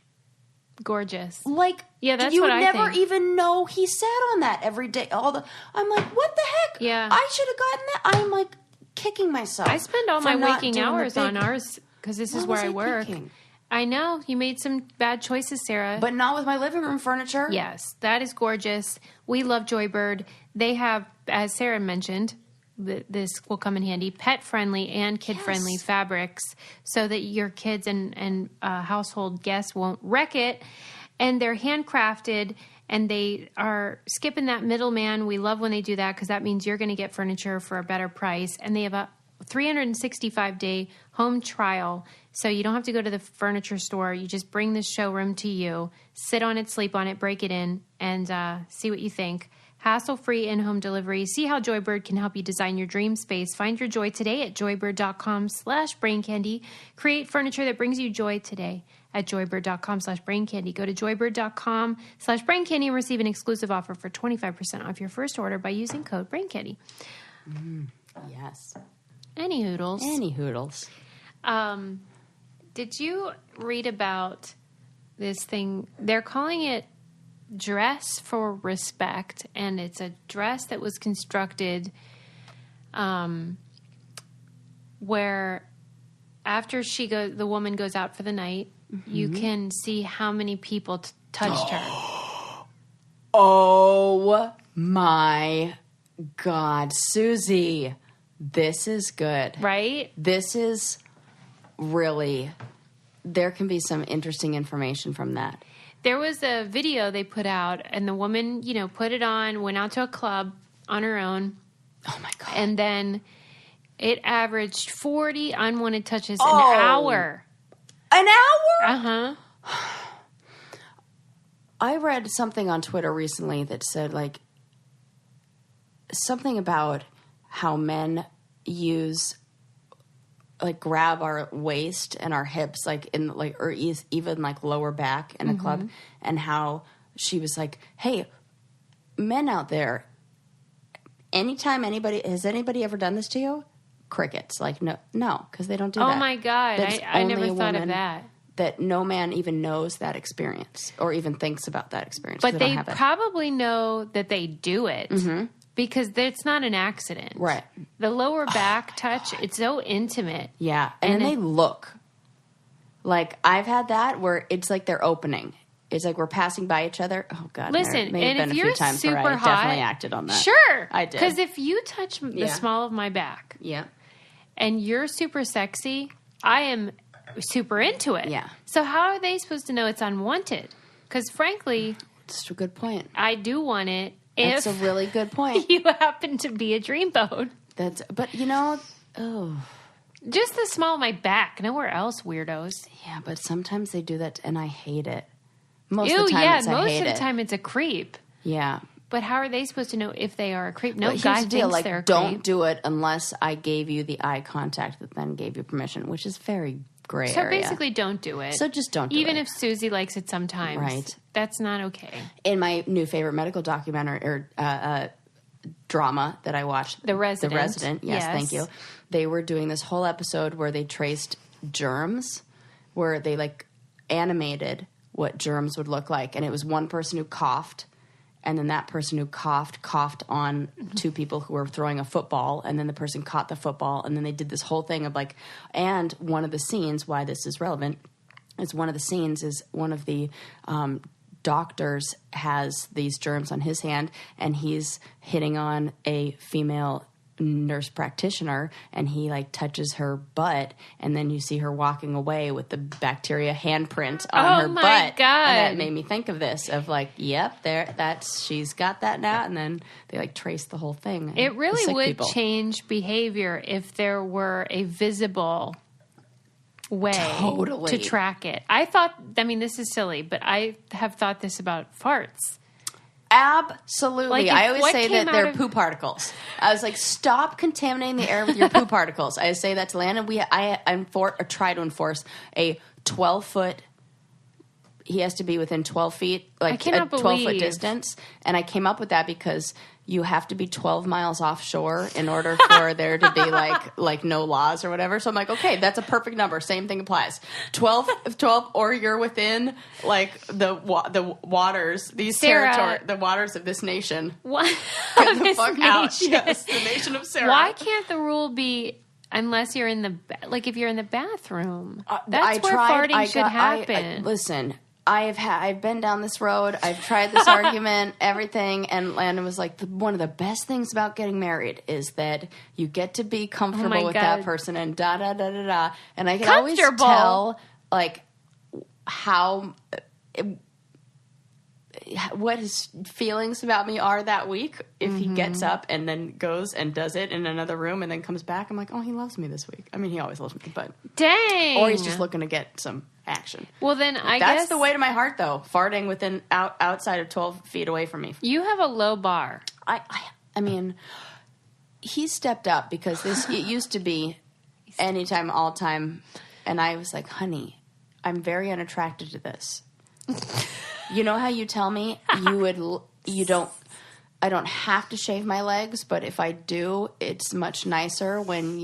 Gorgeous. Like, yeah, that's you what would I never think. even know he sat on that every day. I'm like, what the heck? Yeah. I should have gotten that. I'm like kicking myself. I spend all my waking hours on ours because this is where I work. Thinking? I know. You made some bad choices, Sarah. But not with my living room furniture. Yes, that is gorgeous. We love Joybird. They have, as Sarah mentioned, this will come in handy, pet-friendly and kid-friendly fabrics so that your kids and household guests won't wreck it. And they're handcrafted, and they are skipping that middleman. We love when they do that because that means you're going to get furniture for a better price. And they have a 365-day home trial, so you don't have to go to the furniture store. You just bring the showroom to you, sit on it, sleep on it, break it in, and see what you think. Hassle-free in-home delivery. See how Joybird can help you design your dream space. Find your joy today at joybird.com/braincandy. Create furniture that brings you joy today at joybird.com/braincandy. Go to joybird.com/braincandy and receive an exclusive offer for 25% off your first order by using code braincandy. Yes. Any hoodles. Did you read about this thing? They're calling it Dress for Respect, and it's a dress that was constructed where after the woman goes out for the night, you can see how many people touched her. Oh my God, Susie, this is good. Right? This is really, there can be some interesting information from that. There was a video they put out, and the woman, put it on, went out to a club on her own. Oh, my God. And then it averaged 40 unwanted touches an hour. An hour? Uh-huh. I read something on Twitter recently that said, like, something about how men use, like, grab our waist and our hips, like, in, like, or even, like, lower back in a club, and how she was like, hey, men out there, has anybody ever done this to you? Crickets. Like, no, because they don't do that. Oh, my God. I never thought of that. That no man even knows that experience or even thinks about that experience. But they probably know that they do it because it's not an accident. Right. The lower back touch, it's so intimate. Yeah. And they look. Like, I've had that where it's like they're opening. It's like we're passing by each other. Oh, God. Listen, there may have and been if a you're few times super where I hot, definitely acted on that. Sure. I did. Because if you touch the small of my back and you're super sexy, I am super into it. Yeah. So how are they supposed to know it's unwanted? Because frankly, it's a good point. I do want it. That's a really good point. You happen to be a dreamboat. But just the small of my back. Nowhere else, weirdos. Yeah, but sometimes they do that, and I hate it. Most of the time, most of the time it's a creep. Yeah. But how are they supposed to know if they are a creep? No but guy here's the deal, thinks they're a creep. Don't do it unless I gave you the eye contact that then gave you permission, which is very gray area. So basically, don't do it. So just don't do it. Even if Susie likes it sometimes. Right. That's not okay. In my new favorite medical documentary, or drama that I watched. The Resident. The Resident, yes, thank you. They were doing this whole episode where they traced germs, where they like animated what germs would look like. And it was one person who coughed, and then that person who coughed on two people who were throwing a football, and then the person caught the football, and then they did this whole thing of like, and one of the scenes, why this is relevant, is one of the scenes is one of the doctors has these germs on his hand, and he's hitting on a female nurse practitioner, and he like touches her butt, and then you see her walking away with the bacteria handprint on her butt. God. And that made me think of this, of like, yep, she's got that now, and then they like trace the whole thing. It really would people. change behavior if there were a visible way to track it. This is silly, but I have thought this about farts. Absolutely. Like I always say that they're poo particles. I was like, stop contaminating the air with your poo particles. I say that to Landon. I try to enforce a 12-foot. He has to be within 12 feet, like a 12-foot distance. And I came up with that because you have to be 12 miles offshore in order for there to be like no laws or whatever. So I'm like, okay, that's a perfect number. Same thing applies. 12, or you're within like the waters, the waters of this nation. What? Get the fuck out. Yes, the nation of Sarah. Why can't the rule be unless you're in if you're in the bathroom? That's where farting should happen. Listen. I've been down this road. I've tried this argument, everything, and Landon was like, one of the best things about getting married is that you get to be comfortable with that person, and da da da da da. And I can always tell like what his feelings about me are that week if he gets up and then goes and does it in another room and then comes back. I'm like, oh, he loves me this week. I mean, he always loves me, but dang, or he's just looking to get some action. Well, then I guess that's the way to my heart, though. Farting outside of 12 feet away from me. You have a low bar. I mean, he stepped up because it used to be anytime, all time, and I was like, honey, I'm very unattracted to this. You know how you tell me I don't have to shave my legs, but if I do, it's much nicer when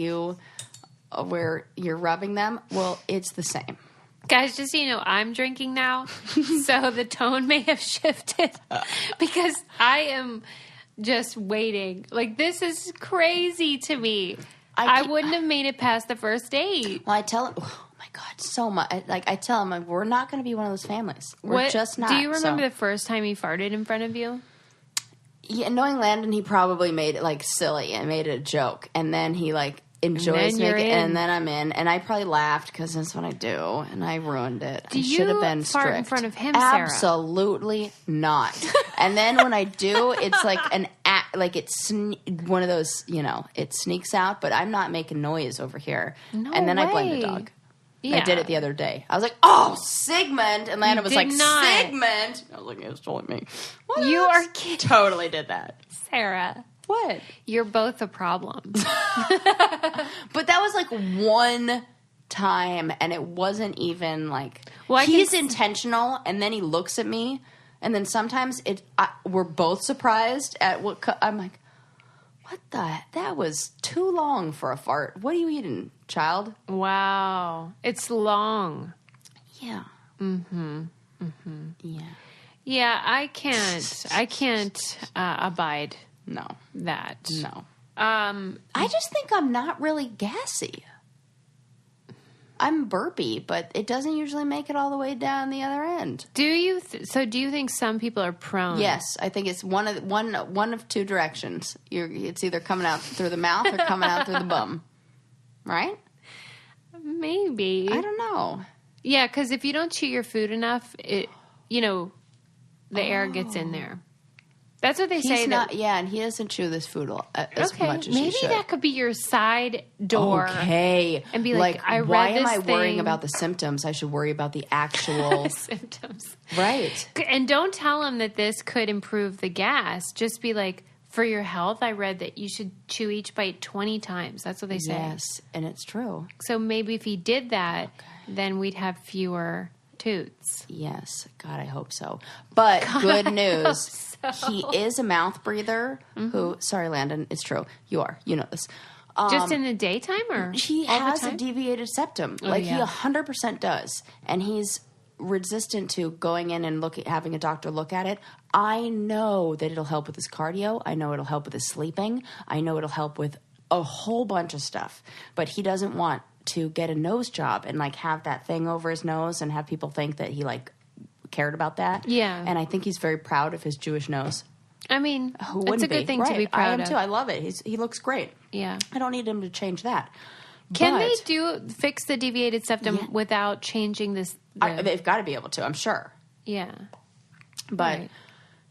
where you're rubbing them. Well, it's the same. Guys, just so you know, I'm drinking now, so the tone may have shifted because I am just waiting. Like, this is crazy to me. I wouldn't have made it past the first date. Well, I tell him, oh my God, so much. I tell him, we're not going to be one of those families. We're just not. Do you remember the first time he farted in front of you? Yeah, knowing Landon, he probably made it like silly and made it a joke, and then he like enjoys making it, and then I'm in, and I probably laughed because that's what I do, and I ruined it. I should have been strict. Fart in front of him, Sarah? Absolutely not. And then when I do, it's like it's one of those, it sneaks out, but I'm not making noise over here. No and then way. I blame the dog. Yeah. I did it the other day. I was like, oh, Sigmund. And Lana was like, not. Sigmund. I was like, it was totally me. What You else? are kidding. Totally did that. Sarah. What? You're both a problem. But that was like one time, and it wasn't even like, he's intentional, and then he looks at me, and then sometimes we're both surprised at what, I'm like, what that was too long for a fart. What are you eating, child? Wow. It's long. Yeah. Mm-hmm. Mm-hmm. Yeah. Yeah, I can't abide that. No. I just think I'm not really gassy. I'm burpy, but it doesn't usually make it all the way down the other end. Do you? Do you think some people are prone? Yes, I think it's one of two directions. It's either coming out through the mouth or coming out through the bum. Right? Maybe. I don't know. Yeah, because if you don't chew your food enough, the air gets in there. That's what they say. And he doesn't chew this food as much as he should. Maybe that could be your side door. Okay. And be like, I read why this am I thing. worrying about the symptoms? I should worry about the actual symptoms. Right. And don't tell him that this could improve the gas. Just be like, for your health, I read that you should chew each bite 20 times. That's what they say. Yes, and it's true. So maybe if he did that, then we'd have fewer toots. Yes. God, I hope so. But good news. So. He is a mouth breather who, sorry, Landon, it's true. You are. You know this. Just in the daytime or He all has the a time? deviated septum. Oh, Like yeah. he 100% does. And he's resistant to going in and having a doctor look at it. I know that it'll help with his cardio. I know it'll help with his sleeping. I know it'll help with a whole bunch of stuff. But he doesn't want to get a nose job and like have that thing over his nose and have people think that he like cared about that. Yeah. And I think he's very proud of his Jewish nose. I mean, Who it's wouldn't a good thing right. to be proud I am of. too. I love it. He looks great. Yeah. I don't need him to change that. Can But they fix the deviated septum Yeah. without changing this? they've got to be able to, I'm sure. Yeah. But Right.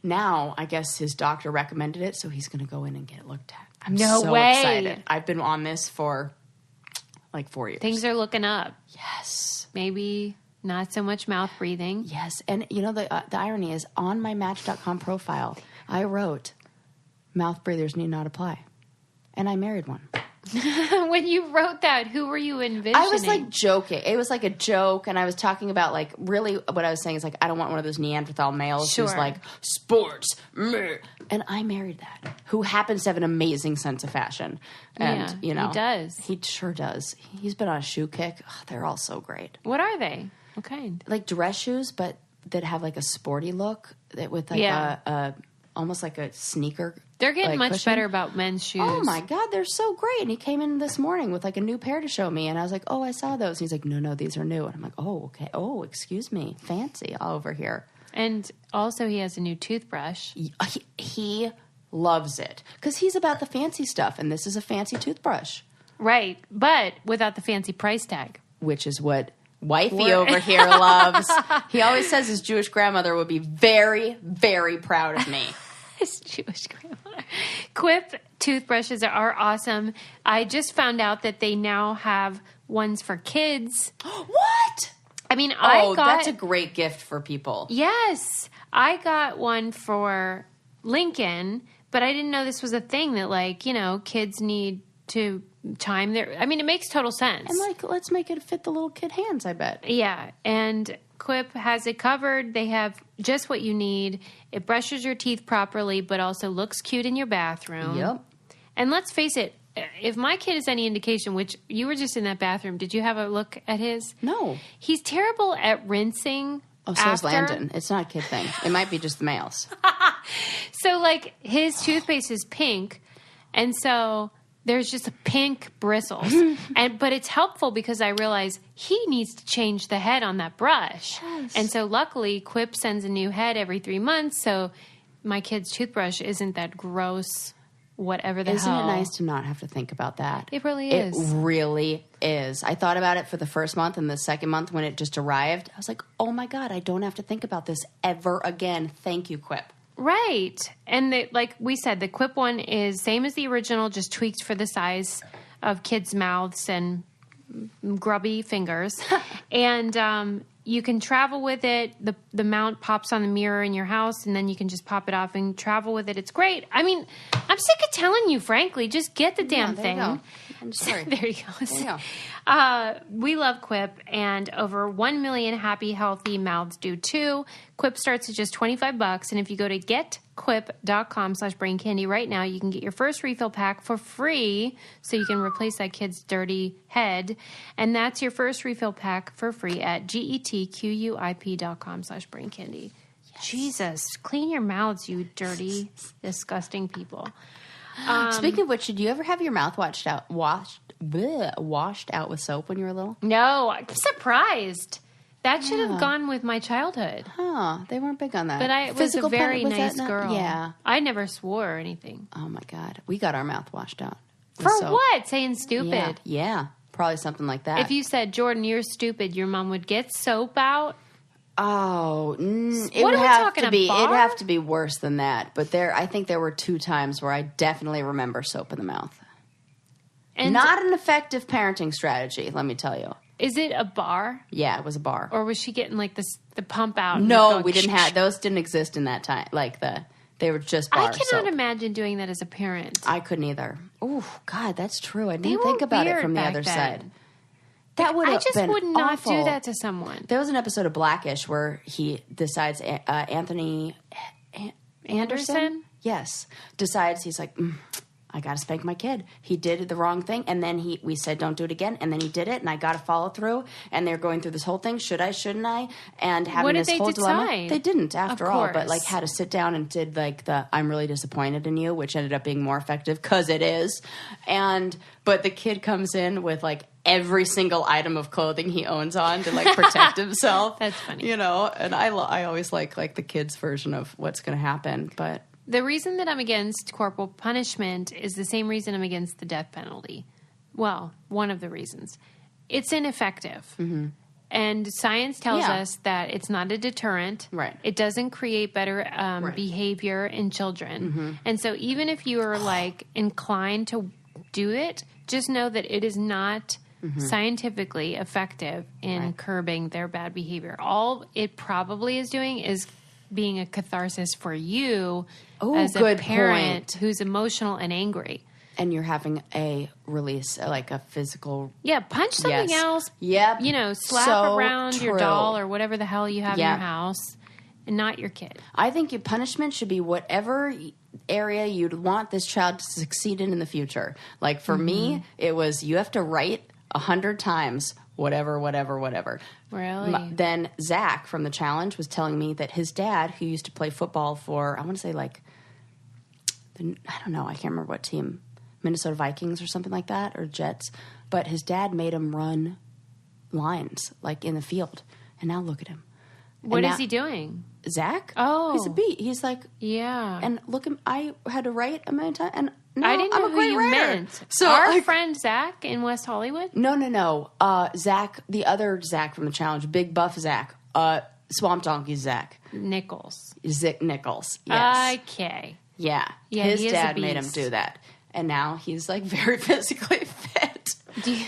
now I guess his doctor recommended it, so he's going to go in and get it looked at. I'm No so way. excited. I've been on this for like 4 years. Things are looking up. Yes. Maybe not so much mouth breathing. Yes. And you know, the irony is on my Match.com profile, I wrote, mouth breathers need not apply. And I married one. When you wrote that, who were you envisioning? I was like joking. It was like a joke, and I was talking about like really what I was saying is like I don't want one of those Neanderthal males who's Sure. like sports, meh. And I married that who happens to have an amazing sense of fashion, and Yeah, you know he does. He sure does. He's been on a shoe kick. Oh, they're all so great, What are they? What kind? like dress shoes, but that have like a sporty look that with like Yeah. a almost like a sneaker. They're getting like, much cushion. better about men's shoes. Oh my God, they're so great. And he came in this morning with like a new pair to show me. And I was like, oh, I saw those. And he's like, no, these are new. And I'm like, oh, okay. Oh, excuse me. Fancy all over here. And also, he has a new toothbrush. He loves it because he's about the fancy stuff. And this is a fancy toothbrush, Right. But without the fancy price tag. which is what wifey over here loves. He always says his Jewish grandmother would be very, very proud of me. His Jewish grandmother. Quip toothbrushes are awesome. I just found out that they now have ones for kids. What? I mean, That's a great gift for people. Yes, I got one for Lincoln, but I didn't know this was a thing that, like, you know, kids need to time their. I mean, it makes total sense. And like, let's make it fit the little kid hands, I bet. Yeah, and Quip has it covered. They have just what you need. It brushes your teeth properly, but also looks cute in your bathroom. Yep. And let's face it, if my kid is any indication, which you were just in that bathroom, did you have a look at his? No. He's terrible at rinsing. Oh, so is after. Landon. It's not a kid thing. It might be just the males. So, like, his toothpaste is pink, and so there's just pink bristles. But it's helpful because I realize he needs to change the head on that brush. Yes. And so, luckily, Quip sends a new head every 3 months, so my kid's toothbrush isn't that gross, whatever the Isn't hell. it nice to not have to think about that? It really It is. really is. I thought about it for the first month, and the second month when it just arrived, I was like, oh my God, I don't have to think about this ever again. Thank you, Quip. Right. And like we said, the Quip one is same as the original, just tweaked for the size of kids' mouths and grubby fingers. And you can travel with it. The mount pops on the mirror in your house, and then you can just pop it off and travel with it. It's great. I mean, I'm sick of telling you, frankly, just get the damn there you thing. go. I'm sorry. There you go. There you go. We love Quip, and over 1 million happy, healthy mouths do too. Quip starts at just $25, and if you go to getquip.com/braincandy right now, you can get your first refill pack for free, so you can replace that kid's dirty head. And that's your first refill pack for free at getquip.com/braincandy. Jesus, clean your mouths, you dirty, disgusting people. Speaking of which, did you ever have your mouth washed out with soap when you were little? No, I'm surprised. That should have gone with my childhood. Huh. They weren't big on that. But I was a Physical very was that nice not- girl. Yeah. I never swore or anything. Oh my God. We got our mouth washed out. with For soap. what? Saying stupid. Yeah. Yeah. Probably something like that. If you said, Jordan, you're stupid, your mom would get soap out. Oh, it What would are we have talking, to a be. bar? It'd have to be worse than that. But I think there were 2 times where I definitely remember soap in the mouth. And Not an effective parenting strategy, let me tell you. is it a bar? Yeah, it was a bar. Or was she getting like the pump out? and No, going, we didn't shh, have those. Didn't exist in that time. Like they were just bar I cannot soap. imagine doing that as a parent. I couldn't either. Oh God, that's true. I They didn't were think about it weird from the back other then. side. That would I have just been would not awful. do that to someone. There was an episode of Blackish where he decides Anthony Anderson? Yes, decides he's like, I got to spank my kid. He did the wrong thing, and then we said don't do it again, and then he did it, and I got to follow through. And they're going through this whole thing: should I? Shouldn't I? And having What did this they whole dilemma. decide? They didn't, after all, but course. like had to sit down and did like the "I'm really disappointed in you," which ended up being more effective because it is. But the kid comes in with like every single item of clothing he owns on to like protect himself. That's funny. And I always like the kids' version of what's going to happen, but. The reason that I'm against corporal punishment is the same reason I'm against the death penalty. Well, one of the reasons. It's ineffective. Mm-hmm. And science tells us that it's not a deterrent. Right. It doesn't create better behavior in children. Mm-hmm. And so even if you are like inclined to do it, just know that it is not scientifically effective in curbing their bad behavior. All it probably is doing is being a catharsis for you as a parent who's emotional and angry. And you're having a release, like a physical... Yeah, punch something else. Yep. Slap around your doll or whatever the hell you have in your house and not your kid. I think your punishment should be whatever area you'd want this child to succeed in the future. Like for me, it was you have to write 100 times... whatever. Really? Then Zach from the challenge was telling me that his dad, who used to play football for, I want to say like, I don't know, I can't remember what team, Minnesota Vikings or something like that, or Jets, but his dad made him run lines like in the field. And now look at him. What is he doing? Zach? Oh. He's a beat. He's like, yeah. And look, I had to write a million times, and no, I didn't know I'm a who great you writer. meant. So our friend Zach in West Hollywood? No. Zach, the other Zach from the challenge, big buff Zach, Swamp Donkey Zach. Nichols. Zick Nichols. Yes. Okay. Yeah. Yeah, his he is dad a made him beast. do that. And now he's like very physically fit.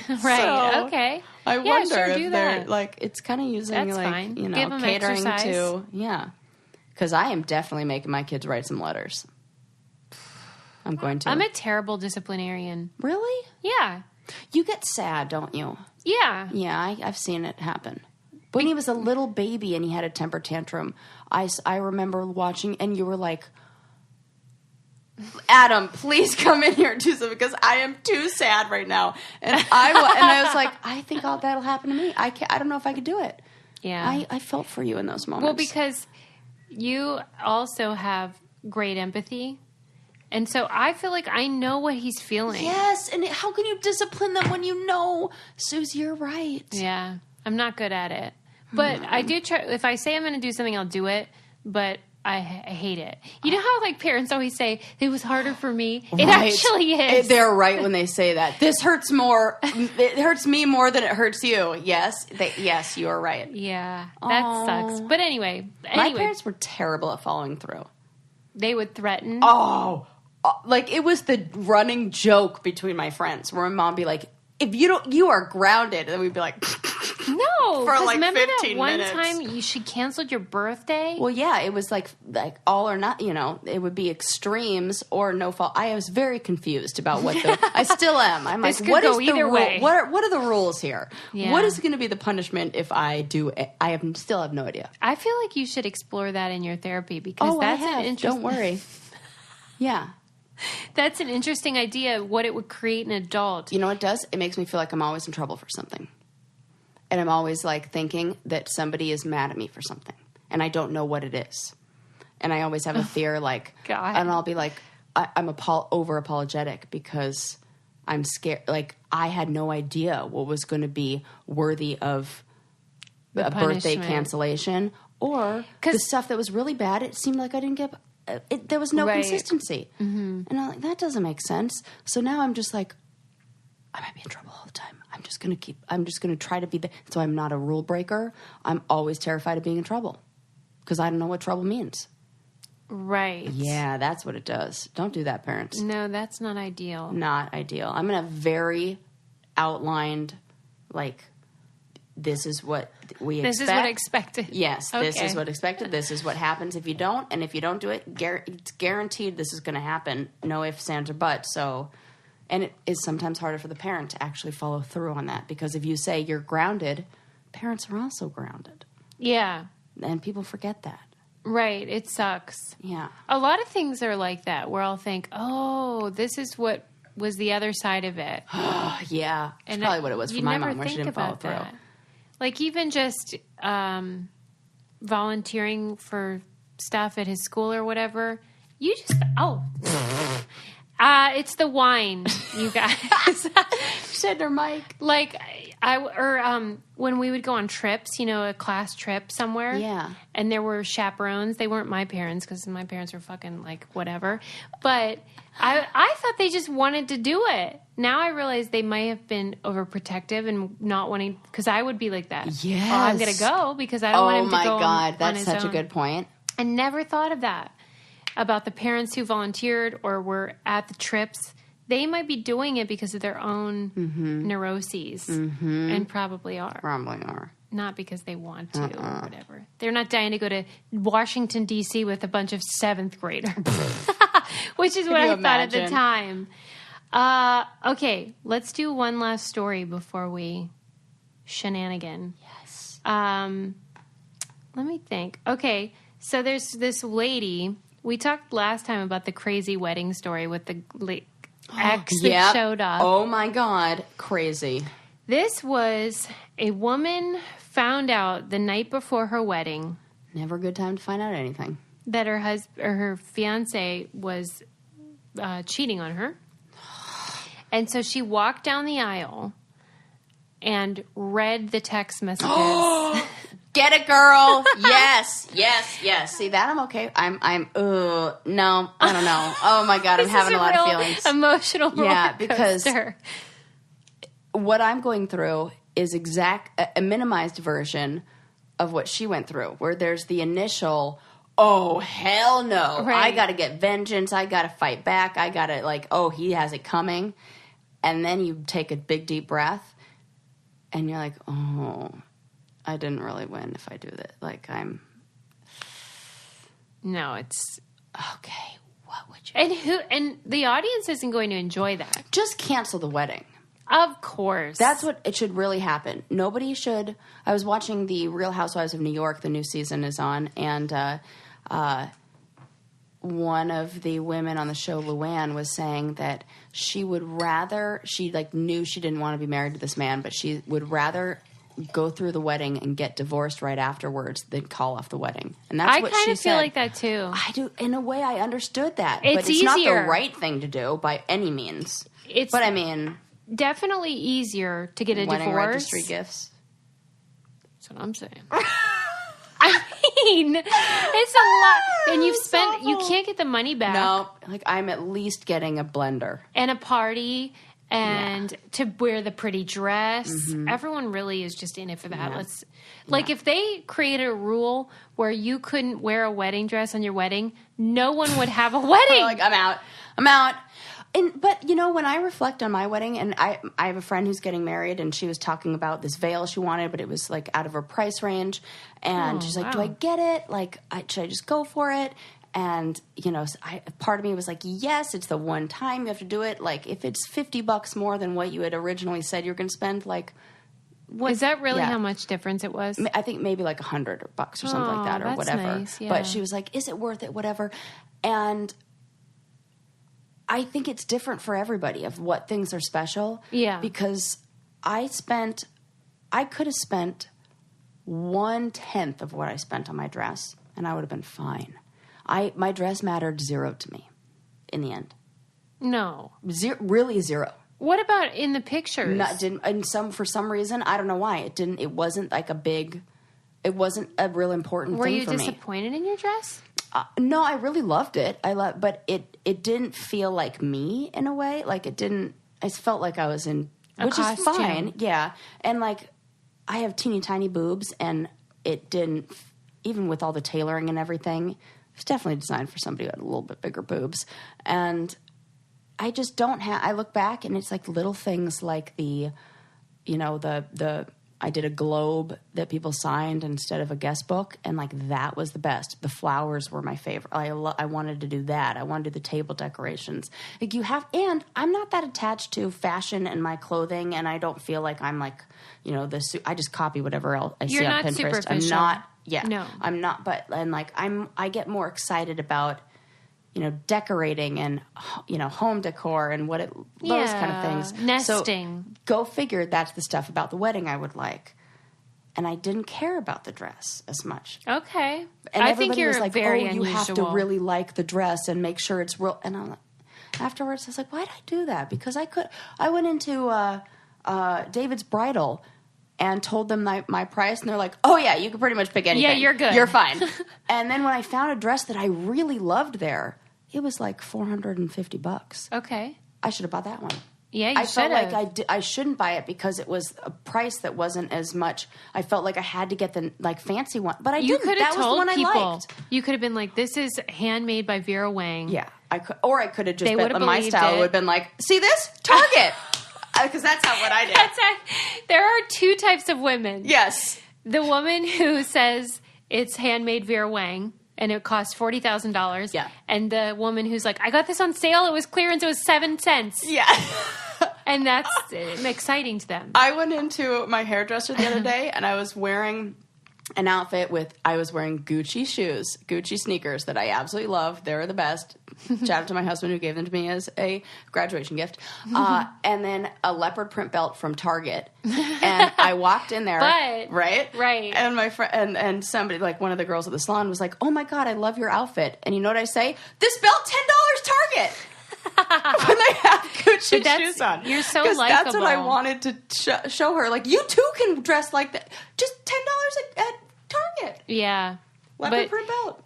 Right. So, okay. I wonder sure, if do they're that. like, it's kind of using That's like, fine. Give 'em catering exercise. to, yeah. Because I am definitely making my kids write some letters. I'm going to. I'm a terrible disciplinarian. Really? Yeah. You get sad, don't you? Yeah. Yeah, I've seen it happen. When he was a little baby and he had a temper tantrum, I remember watching, and you were like, Adam, please come in here and do something because I am too sad right now. And I was like, I think that'll happen to me. I don't know if I could do it. Yeah. I felt for you in those moments. Well, because you also have great empathy. And so I feel like I know what he's feeling. Yes, and how can you discipline them when you know? Susie, you're right. Yeah. I'm not good at it. But I do try. If I say I'm going to do something, I'll do it. But I hate it. You know how like parents always say, it was harder for me? It Right. actually is. They're right when they say that. This hurts more. It hurts me more than it hurts you. Yes. Yes, you are right. Yeah. That sucks. But anyway. My parents were terrible at following through. They would threaten. Like it was the running joke between my friends where my mom would be like, if you don't, you are grounded. And we'd be like, no. for like remember 15 that one minutes. time she canceled your birthday? Well, yeah, it was like all or not, it would be extremes or no fault. I was very confused about what I still am. I'm This like, could what go is the either rule? way. What are the rules here? Yeah. What is going to be the punishment if I do it? Still have no idea. I feel like you should explore that in your therapy because that's an interesting. Don't worry. Yeah. That's an interesting idea. What it would create an adult. You know what it does? It makes me feel like I'm always in trouble for something. And I'm always like thinking that somebody is mad at me for something. And I don't know what it is. And I always have a fear like, God. and I'll be like, I'm over apologetic because I'm scared. Like I had no idea what was going to be worthy of a birthday punishment. cancellation or the stuff that was really bad. It seemed like I didn't get, there was no consistency. Mm-hmm. And I'm like, that doesn't make sense. So now I'm just like, I might be in trouble all the time. I'm just going to try to be so I'm not a rule breaker. I'm always terrified of being in trouble because I don't know what trouble means. Right. Yeah, that's what it does. Don't do that, parents. No, that's not ideal. Not ideal. I'm going to have very outlined, like, this is what we expect. This is what expected. Yes, Okay. This is what expected. This is what happens if you don't. And if you don't do it, it's guaranteed this is going to happen. No ifs, ands, or buts. So And it is sometimes harder for the parent to actually follow through on that, because if you say you're grounded, parents are also grounded. Yeah. And people forget that. Right. It sucks. Yeah. A lot of things are like that where I'll think, oh, this is what was the other side of it. Yeah. It's probably what it was for my mom, where she didn't follow through. Like even just volunteering for stuff at his school or whatever. You just, it's the wine, you guys. Said her mic. Like, when we would go on trips, a class trip somewhere. Yeah. And there were chaperones. They weren't my parents, because my parents were fucking, like, whatever. But I thought they just wanted to do it. Now I realize they might have been overprotective and not wanting, because I would be like that. Yes. Oh, I'm going to go because I don't want him to go Oh, my God. on That's his such own. a good point. I never thought of that. About the parents who volunteered or were at the trips. They might be doing it because of their own neuroses, and probably are. Probably are. Not because they want to or whatever. They're not dying to go to Washington, D.C. with a bunch of 7th graders, which is what I thought at the time. Okay, let's do one last story before we shenanigan. Yes. Let me think. Okay, so there's this lady. We talked last time about the crazy wedding story with the ex that showed up. Oh, my God. Crazy. This was a woman found out the night before her wedding. Never a good time to find out anything. That her husband or her fiance was cheating on her. And so she walked down the aisle and read the text messages. Get it, girl. Yes, yes, yes. See, that I'm okay. no, I don't know. Oh, my God, I'm having a lot of feelings. Emotional roller because coaster. What I'm going through is a minimized version of what she went through, where there's the initial, oh, hell no. Right. I got to get vengeance. I got to fight back. I got to, he has it coming. And then you take a big, deep breath, and you're like, oh, I didn't really win if I do that. No, it's okay. What would you? And the audience isn't going to enjoy that. Just cancel the wedding. Of course, that's what it should really happen. Nobody should. I was watching the Real Housewives of New York. The new season is on, and one of the women on the show, Luann, was saying that she would rather knew she didn't want to be married to this man, but she would rather go through the wedding and get divorced right afterwards than call off the wedding. And that's what she said. I kind of feel like that too. I do. In a way, I understood that. But it's easier. Not the right thing to do by any means. But I mean, definitely easier to get a wedding divorce. Registry gifts. That's what I'm saying. I mean, it's a lot. And you can't get the money back. No, I'm at least getting a blender. And a party. And to wear the pretty dress. Mm-hmm. Everyone really is just in it for that. Yeah. If they created a rule where you couldn't wear a wedding dress on your wedding, no one would have a wedding. I'm out. But when I reflect on my wedding, and I have a friend who's getting married, and she was talking about this veil she wanted, but it was out of her price range. And she's like, do I get it? Should I just go for it? And, part of me was like, yes, it's the one time you have to do it. If it's $50 more than what you had originally said you're going to spend, what? Is that really how much difference it was? I think maybe $100 or something like that, or whatever. Nice, yeah. But she was like, is it worth it? Whatever. And I think it's different for everybody of what things are special. Yeah. Because I could have spent 1/10 of what I spent on my dress, and I would have been fine. My dress mattered zero to me in the end. No. Really zero. What about in the pictures? For some reason, I don't know why. It wasn't it wasn't a real important thing for me. Were you disappointed in your dress? No, I really loved it. But it didn't feel like me in a way. I felt like I was in, which is fine. Yeah. And I have teeny tiny boobs, and it didn't, even with all the tailoring and everything, it's definitely designed for somebody who had a little bit bigger boobs. And I just don't have, I look back and it's little things like the I did a globe that people signed instead of a guest book, and like that was the best. The flowers were my favorite. I wanted to do that. I wanted to do the table decorations. Like and I'm not that attached to fashion and my clothing, and I don't feel like I'm like, you know, I just copy whatever else I see on Pinterest. Superficial. I'm not. Yeah, no, I'm not. But and like I get more excited about, you know, decorating and, you know, home decor and those kind of things. Nesting. So go figure, that's the stuff about the wedding I would like. And I didn't care about the dress as much. Okay. And I everybody think you're was like, very you unusual. have to really like the dress and make sure it's real. And I'm like, afterwards, I was like, why did I do that? Because I went into David's Bridal and told them my price, and they're like, oh, yeah, you can pretty much pick anything. Yeah, you're good. You're fine. And then when I found a dress that I really loved there, it was like $450. Okay. I should have bought that one. Yeah, you I felt should've. like I shouldn't buy it because it was a price that wasn't as much. I felt like I had to get the like fancy one, but I You didn't. could That have was the told one people. I liked. You could have been like, "This is handmade by Vera Wang." Yeah, I could, or I could have just They been would've my believed style it. would have been like, see this Target, because that's not what I did. There are two types of women. Yes, The woman who says it's handmade Vera Wang and it costs $40,000. Yeah. And the woman who's like, I got this on sale. It was clearance. It was 7 cents. yeah. And that's exciting to them. I went into my hairdresser the other day, and I was wearing an outfit I was wearing Gucci shoes, Gucci sneakers that I absolutely love. They're the best. Shout out to my husband who gave them to me as a graduation gift. And then a leopard print belt from Target. And I walked in there. Right? Right. And my friend and somebody, like one of the girls at the salon, was like, oh my God, I love your outfit. And you know what I say? This belt, $10 Target. When they have Gucci shoes on. You're so Because likable. that's what I wanted to show her. Like, you too can dress like that. Just $10 at Target. Yeah. Leopard print belt.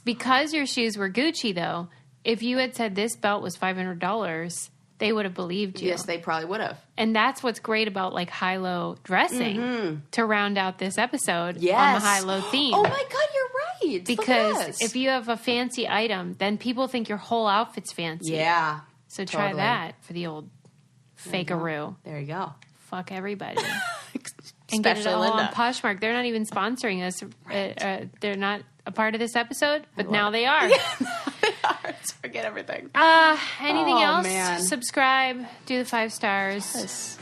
Because your shoes were Gucci, though, if you had said this belt was $500, they would have believed you. Yes, they probably would have. And that's what's great about like high-low dressing to round out this episode on the Yes. high-low theme. Oh my God, you're right. Because if you have a fancy item, then people think your whole outfit's fancy. Yeah. So try totally. that for the old fakearoo. There you go. Fuck everybody. And get it Especially all Linda. on Poshmark. They're not even sponsoring us. They're not a part of this episode, but now they are. Forget everything. Anything else? Man. Subscribe. Do the 5 stars. Yes.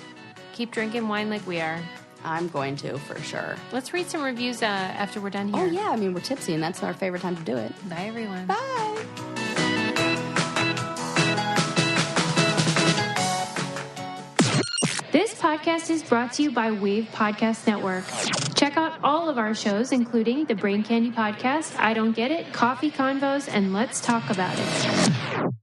Keep drinking wine like we are. I'm going to, for sure. Let's read some reviews after we're done here. Oh, yeah. I mean, we're tipsy, and that's our favorite time to do it. Bye, everyone. Bye. This podcast is brought to you by Wave Podcast Network. Check out all of our shows, including the Brain Candy Podcast, I Don't Get It, Coffee Convos, and Let's Talk About It.